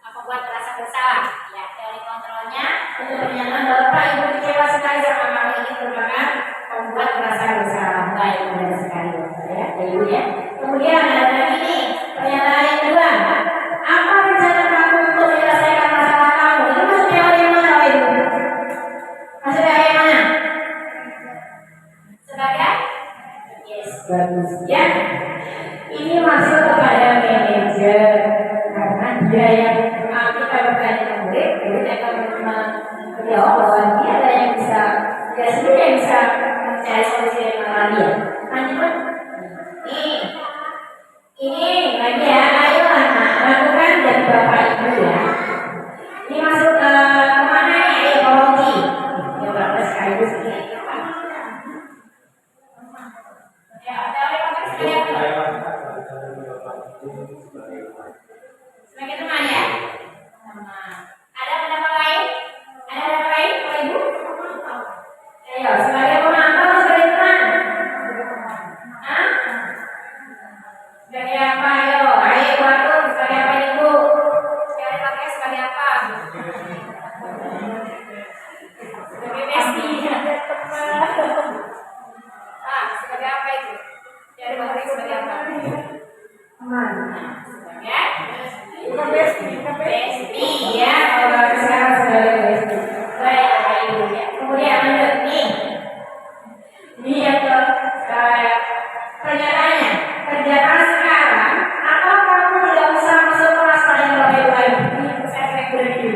membuat merasa bersalah. Ya, teori kontrolnya untuk pernyataan Bapak Ibu kecewa sekali sama kamu ini merupakan membuat merasa bersalah. Baik, benar sekali ya, Ibu ya. Kemudian ada lagi nih pernyataan yang kedua. Apa rencana kamu untuk menyelesaikan masalah kamu? Itu masuk teori yang mana, Bapak Ibu? Masuk teori yang mana? Sebagai? Yes, bagus ya. Ini masuk kepada manajer karena dia yang kita bertanya ke murid, murid akan menjawab bahwa dia ada yang bisa, dia sendiri yang bisa mencari solusi dari masalah dia. Lanjut, ini lagi ya, ayo anak lakukan dari Bapak Ibu ya. Ini masuk ke mana ya? Ekologi. Ya berapa sekali sih? Ya, teori apa sekali? Sebagai teman ya? Teman. Ada pendapat lain? Ada pendapat lain, Bapak Ibu? Ayo, sebagai penonton atau sebagai teman? Hah? Sebagai apa? Ayo, waktu sebagai apa Ibu? Sebagai pakai sebagai apa? Sebagai besti. Sebagai apa itu? Jadi Bapak Ibu sebagai apa? Teman. Besti ya, kalau sekarang sebagai besti. Baik, Bapak Ibu ya. Kemudian lanjut nih. Ini yang ke pernyataannya. Kerjakan sekarang atau kamu tidak usah masuk kelas pada Bapak Ibu lagi. Ini saya berdiri.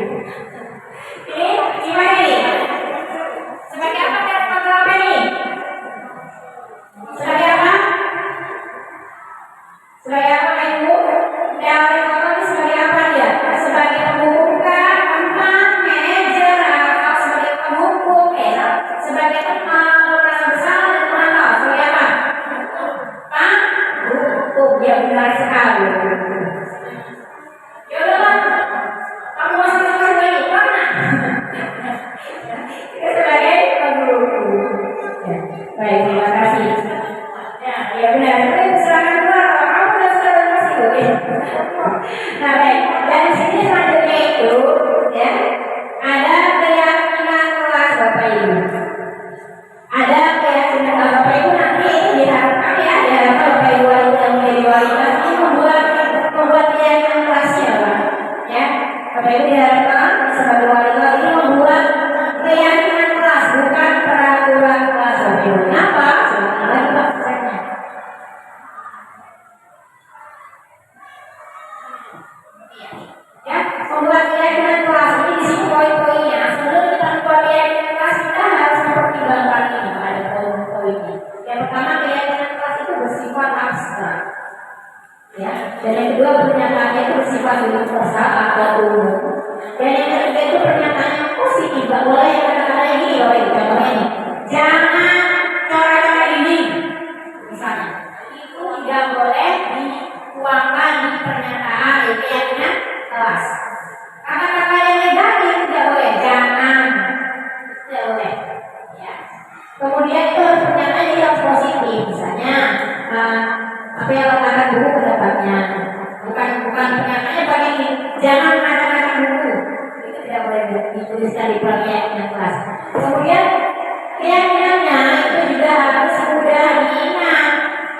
Ini gimana nih? Sebagai apa cara kontrol apa nih? Sebagai apa? Sebagai apa Ibu? Teori kontrol ini sebagai apa dia? Sebagai pembuka, teman, manajer, atau sebagai penghukum, sebagai teman, merasa bersalah dan pemantau. Sebagai apa? Penghukum. Ya benar sekali. Ya udahlah, kamu masuk lagi mana? Itu sebagai penghukum. Ya, baik, terima kasih. Ya benar. Silakan keluar. Kamu sudah kasih. Nah baik, dan di sini selanjutnya itu ya ada keyakinan kelas Bapak Ibu. Ada keyakinan Bapak Ibu nanti diharapkan ya diharapkan Bapak Ibu yang menjadi wali kelas ini membuat keyakinan kelasnya Pak. Ya, Bapak Ibu diharapkan sebagai wali kelas ini membuat keyakinan kelas bukan peraturan kelas Bapak Ibu. Kenapa? Sebenarnya Pak prosesnya. Ya, membuat keyakinan kelas ini di sini poin-poinnya. bersifat universal atau umum. Dan yang ketiga itu pernyataan yang positif, nggak boleh kata-kata yang gini loh, contohnya ini, jangan coret-coret ini, misalnya, itu tidak boleh dituangkan di pernyataan keyakinan kelas. Kata-kata yang negatif tidak boleh, jangan, tidak boleh. Ya. Kemudian itu harus pernyataan yang positif, misalnya apa yang katakan guru ke depannya, bukan pernyataannya begini, jangan kata-kata guru, itu tidak boleh dituliskan di keyakinan kelas. Kemudian keyakinannya itu juga harus mudah diingat,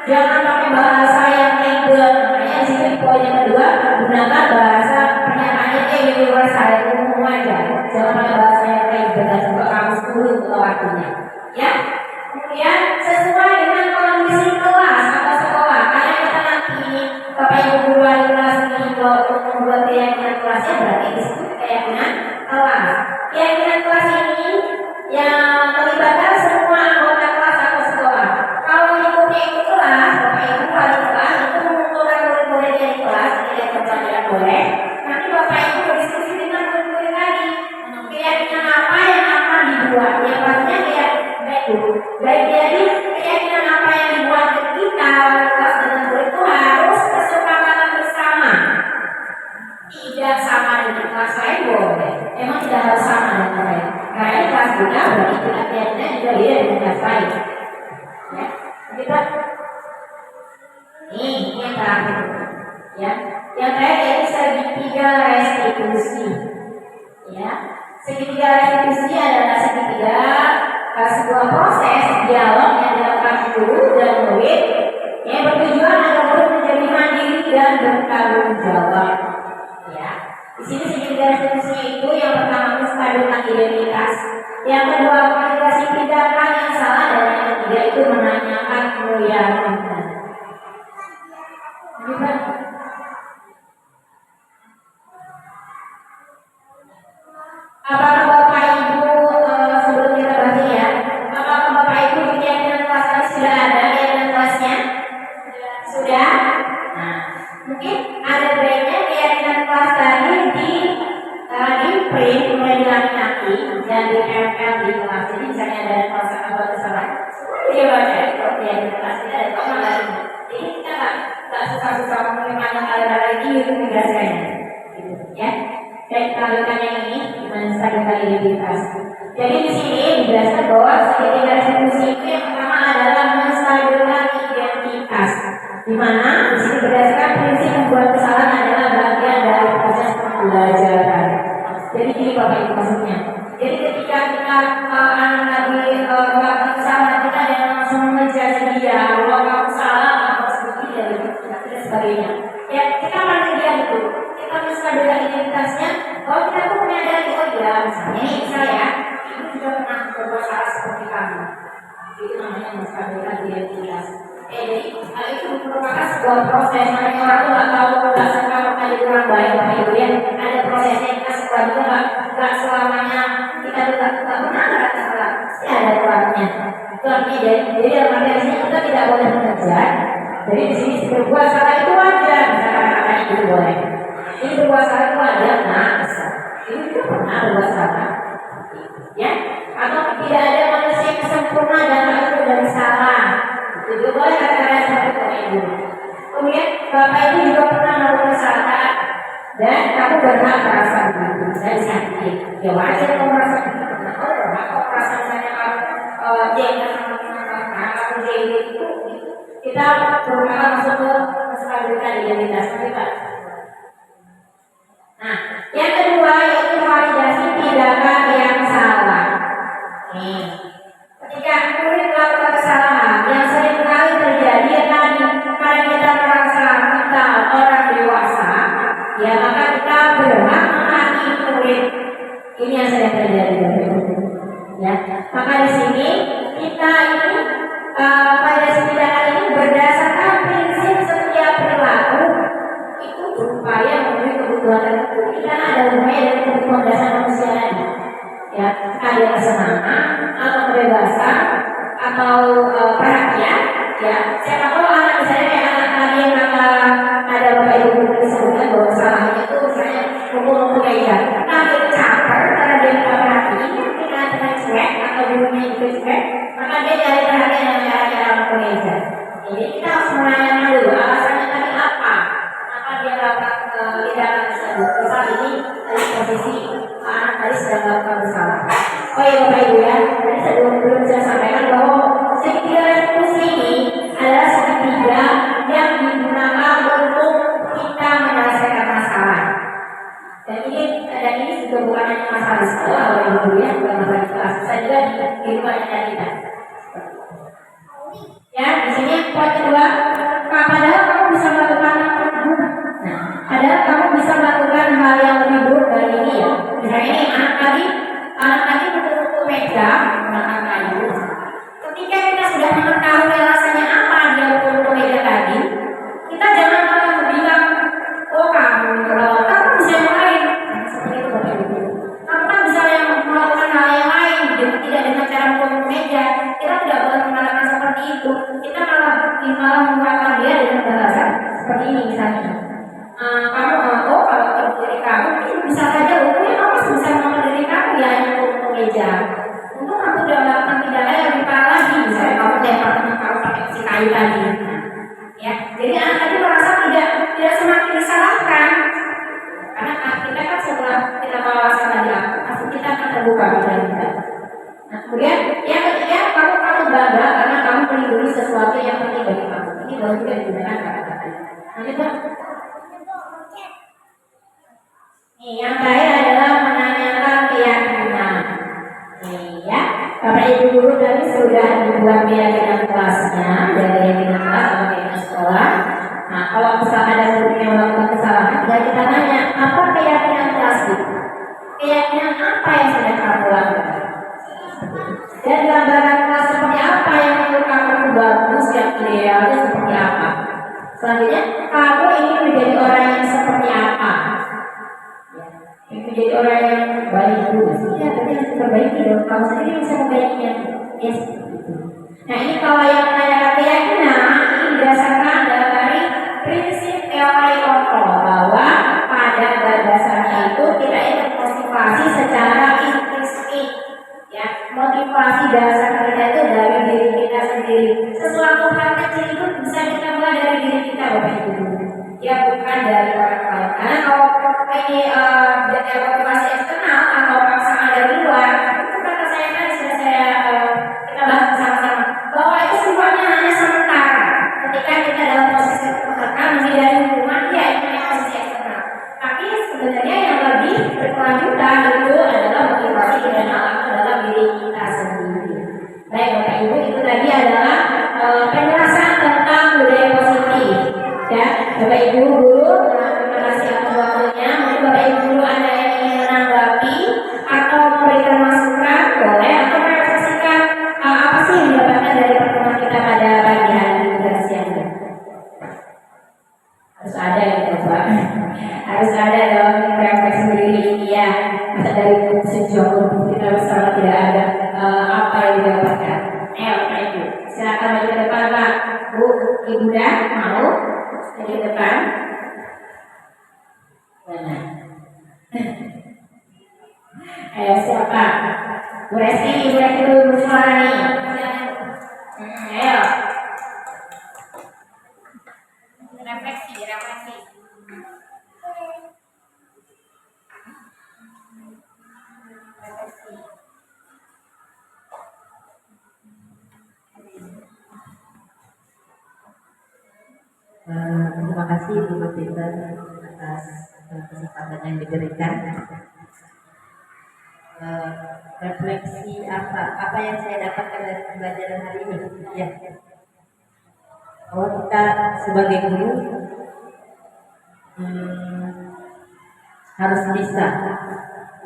jangan pakai bahasa yang tebel. Makanya di sini poin yang kedua, gunakan bahasa pernyataannya yang universal, yang umum aja, jangan pakai bahasa yang tebel dan juga kamus dulu atau artinya. Ya, kemudian sesuai dengan kondisi kelas atau sekolah. Karena kita nanti Bapak Ibu guru wali kelas ini membuat keyakinan kelasnya, berarti disebut keyakinan kelas. Keyakinan kelas ini yang melibatkan semua anggota kelas atau sekolah. Kalau mengikuti ikut kelas, Bapak Ibu wali kelas itu mengumpulkan murid-murid dari kelas, tidak pelajaran boleh. Nanti Bapak Ibu berdiskusi dengan murid-murid tadi. Keyakinan apa yang akan dibuat? Yang pastinya baik jadi keyakinan apa yang dibuat ke kita kelas dengan murid itu harus kesepakatan bersama. Tidak sama dengan kelas lain boleh. Emang tidak harus sama dengan lain. Karena kelas kita berarti kita keyakinan juga beda dengan kelas lain. Ya, kita ini yang terakhir. Ya, yang terakhir yaitu segitiga restitusi. Ya, segitiga restitusi adalah segitiga sebuah proses dialog yang dilakukan guru dan murid yang bertujuan agar murid menjadi mandiri dan bertanggung jawab. Ya, di sini segitiga restitusinya itu yang pertama menstabilkan identitas, yang kedua validasi tindakan yang salah, dan yang ketiga itu menanyakan kemuliaan Tuhan. Apakah Bapak Ibu sebelum kita bahas ya, apakah Bapak Ibu di keyakinan kelas tadi sudah ada keyakinan kelasnya? Sudah? Nah, mungkin ada baiknya keyakinan kelas tadi di print, kemudian dilaminati dan di tempel di kelas. Jadi misalnya ada kelas apa kesalahan, dia baca keyakinan kelas kita ada koma lain. Jadi kita nggak susah-susah mengimankan hal-hal ini untuk menjelaskannya, gitu, ya. Dan kita lanjutkan yang ini menstabilkan identitas. Jadi di sini dijelaskan bahwa segitiga restitusi itu yang pertama adalah menstabilkan identitas, di mana di sini berdasarkan prinsip membuat kesalahan adalah bagian dari proses pembelajaran. Jadi ini Bapak Ibu maksudnya. Jadi ketika kita anak lagi melakukan kesalahan, kita jangan langsung menjudge dia, bahwa kamu salah, kamu seperti dan sebagainya. Ya, kita pandang dia itu. Kita menstabilkan identitasnya. Kalau kita tuh menyadari, oh ya, misalnya ini saya, ibu juga pernah berbuat salah seperti kamu. Itu namanya menstabilkan identitas. Jadi itu merupakan sebuah proses. Makanya orang tuh nggak tahu bahasa kamu tadi kurang baik, Bapak Ibu ya. Ada prosesnya, kita sekolah juga nggak selamanya kita nggak pernah ada salah. Pasti ada keluarnya. Itu artinya jadi dalam arti di sini kita tidak boleh mengejar. Jadi di sini berbuat salah itu wajar, misalkan kata-kata itu boleh. Ini berbuat salah itu wajar, nah ini juga pernah berbuat salah, ya. Atau tidak ada manusia yang sempurna dan itu dari salah. Itu juga boleh kata-kata seperti itu. Kemudian Bapak Ibu juga pernah melakukan kesalahan dan kamu berhak merasa begitu. Saya disakiti, ya wajar kamu merasa begitu. Kamu berhak kok merasa misalnya kamu jengkel sama teman-teman, kamu jengkel itu. Kita berusaha masuk ke menstabilkan identitas kita. Nah, yang kedua yaitu validasi tindakan yang salah. Nih, ketika murid melakukan kesalahan yang sering kali terjadi tadi, karena kita merasa kita orang dewasa, ya maka kita berhak menghakimi murid. Ini yang sering terjadi, ya. Maka di sini kita ini validasi tindakan ini berdasarkan prinsip setiap perilaku itu berupaya memenuhi kebutuhan tertentu. Karena ada upaya dari kebutuhan dasar manusia tadi, ya, ada kesenangan atau kebebasan atau perhatian, ya. Siapa tahu anak misalnya kayak anak tadi yang kata ada Bapak Ibu disebutkan bahwa salahnya tidak akan disebut. Misal ini dari posisi anak tadi sedang melakukan bersalah. Oh iya Bapak Ibu ya, tadi belum saya sampaikan bahwa segitiga restitusi ini adalah segitiga yang digunakan untuk kita menyelesaikan masalah. Dan ini juga bukan hanya masalah di sekolah Bapak Ibu ya, bukan masalah di kelas, bisa juga di kehidupan yang kita. Ya, di sini poin kedua, padahal kamu bisa melakukan padahal kamu bisa melakukan hal yang lebih buruk dari ini ya. Misalnya ini anak tadi betul-betul meja menggunakan kayu. Ketika kita sudah mengetahui rasanya apa dia betul-betul meja tadi, kita jangan malah bilang, oh kamu bisa yang lain. Seperti itu Bapak Ibu. Kamu kan bisa yang melakukan hal yang lain, tidak dengan cara memukul meja. Kita tidak boleh mengatakan seperti itu. Kita malah mengatakan dia dengan bahasa seperti ini misalnya. Kalau diri kamu bisa saja hukumnya kamu bisa melakukan diri kamu ya hanya untuk meja. Untuk kamu tidak melakukan pidana yang lebih parah lagi, misalnya kamu lempar teman kamu pakai si kayu tadi. Ya, jadi anak tadi merasa tidak semakin disalahkan. Karena kita kan setelah kita bawasan tadi pasti kita akan terbuka pikiran kita. Nah, kemudian yang ketiga kamu bangga karena kamu melindungi sesuatu yang penting bagi kamu. Ini baru juga digunakan kata-kata. Lanjut. Yang terakhir adalah menanyakan keyakinan. Ya, Bapak Ibu guru tadi sudah dibuat keyakinan kelasnya dari keyakinan kelas atau keyakinan sekolah. Nah, kalau misalnya ada guru yang melakukan kesalahan, ya kita tanya apa keyakinan kelas itu? Keyakinan apa yang sudah kamu lakukan? Dan gambaran kelas seperti apa yang menurut kamu bagus dan idealnya seperti apa? Selanjutnya, kamu ingin menjadi orang yang seperti apa? Menjadi orang yang baik dulu, ya berarti harus diperbaiki dong. Kamu sendiri bisa membaikinya. Yes. Nah ini kalau yang menanyakan keyakinan ini didasarkan dari prinsip teori kontrol bahwa pada dasarnya itu kita ingin motivasi secara intrinsik. Ya, motivasi dasar kita itu dari diri kita sendiri. Sesuatu hal kecil itu bisa kita mulai dari diri kita, Bapak Ibu. Ya bukan dari orang lain. Karena kalau ini motivasi eksternal atau paksaan dari luar, itu kata saya tadi sudah kita bahas bersama-sama bahwa itu sifatnya hanya sementara. Ketika kita dalam proses tertekan menghindari hubungan, ya itu posisi eksternal. Tapi sebenarnya yang lebih berkelanjutan itu adalah motivasi internal atau dalam diri kita sendiri. Baik Bapak Ibu, itu tadi adalah penjelasan tentang budaya positif. Ya, Bapak Ibu guru, terima kasih atas waktunya. Mungkin Bapak Ibu guru ada yang ingin menanggapi atau memberikan masukan, boleh atau merefleksikan apa sih yang didapatkan dari pertemuan kita pada pagi hari ini dan siang ini. Harus ada ya Bapak, harus ada dong refleksi diri ini ya. Masa dari sejauh kita bersama tidak ada apa yang didapatkan. Bapak Ibu, silakan maju ke depan Pak. Bu, Ibu dah mau? Di depan. Mana? Ayo siapa? Bu Resti dulu bersuara nih. Ayo. Refleksi. Terima kasih Bu Peter atas kesempatan yang diberikan. Refleksi apa yang saya dapatkan dari pembelajaran hari ini? Ya, bahwa kita sebagai guru harus bisa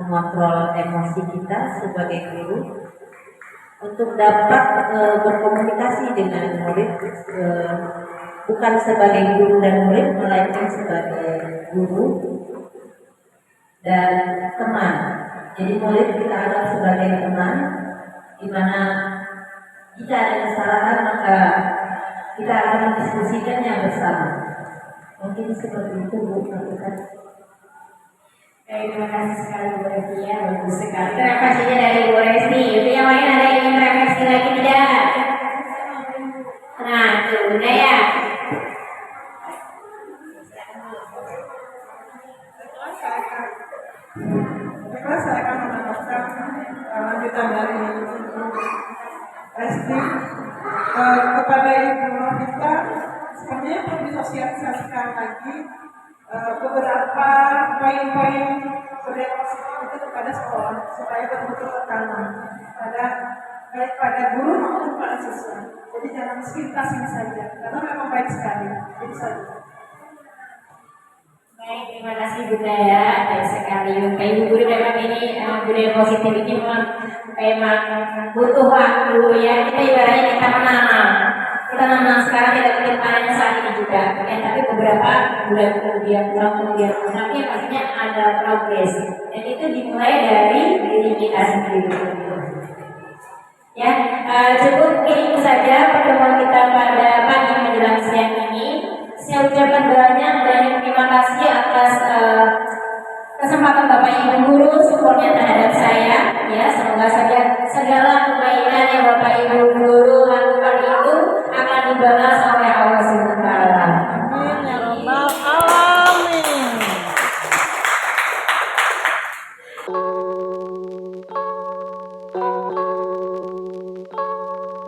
mengontrol emosi kita sebagai guru untuk dapat berkomunikasi dengan murid. Bukan sebagai guru dan murid, melainkan sebagai guru dan teman. Jadi murid kita anggap sebagai teman, di mana jika ada kesalahan maka kita akan mendiskusikannya bersama. Mungkin seperti itu Bu, lakukan. Terima kasih sekali Bu Resti ya, bagus sekali. Terima kasihnya dari Bu Resti. Itu yang lain ada yang ingin refleksi lagi tidak? Nah, itu udah ya. kita dari SD kepada Ibu Novita, sepertinya perlu disosialisasikan lagi beberapa poin-poin budaya positif itu kepada sekolah supaya betul-betul tertanam baik pada guru maupun pada siswa. Jadi jangan sepintas ini saja, karena memang baik sekali. Itu saja. Baik, terima kasih Bunda ya, baik sekali. Bapak Ibu guru memang ini budaya positif ini memang butuh waktu ya. Kita ibaratnya kita menanam. Kita menanam sekarang tidak mungkin panennya saat ini juga. Ya, tapi beberapa bulan kemudian, tapi pastinya ada progres. Dan itu dimulai dari diri kita sendiri. Ya, cukup mungkin itu saja pertemuan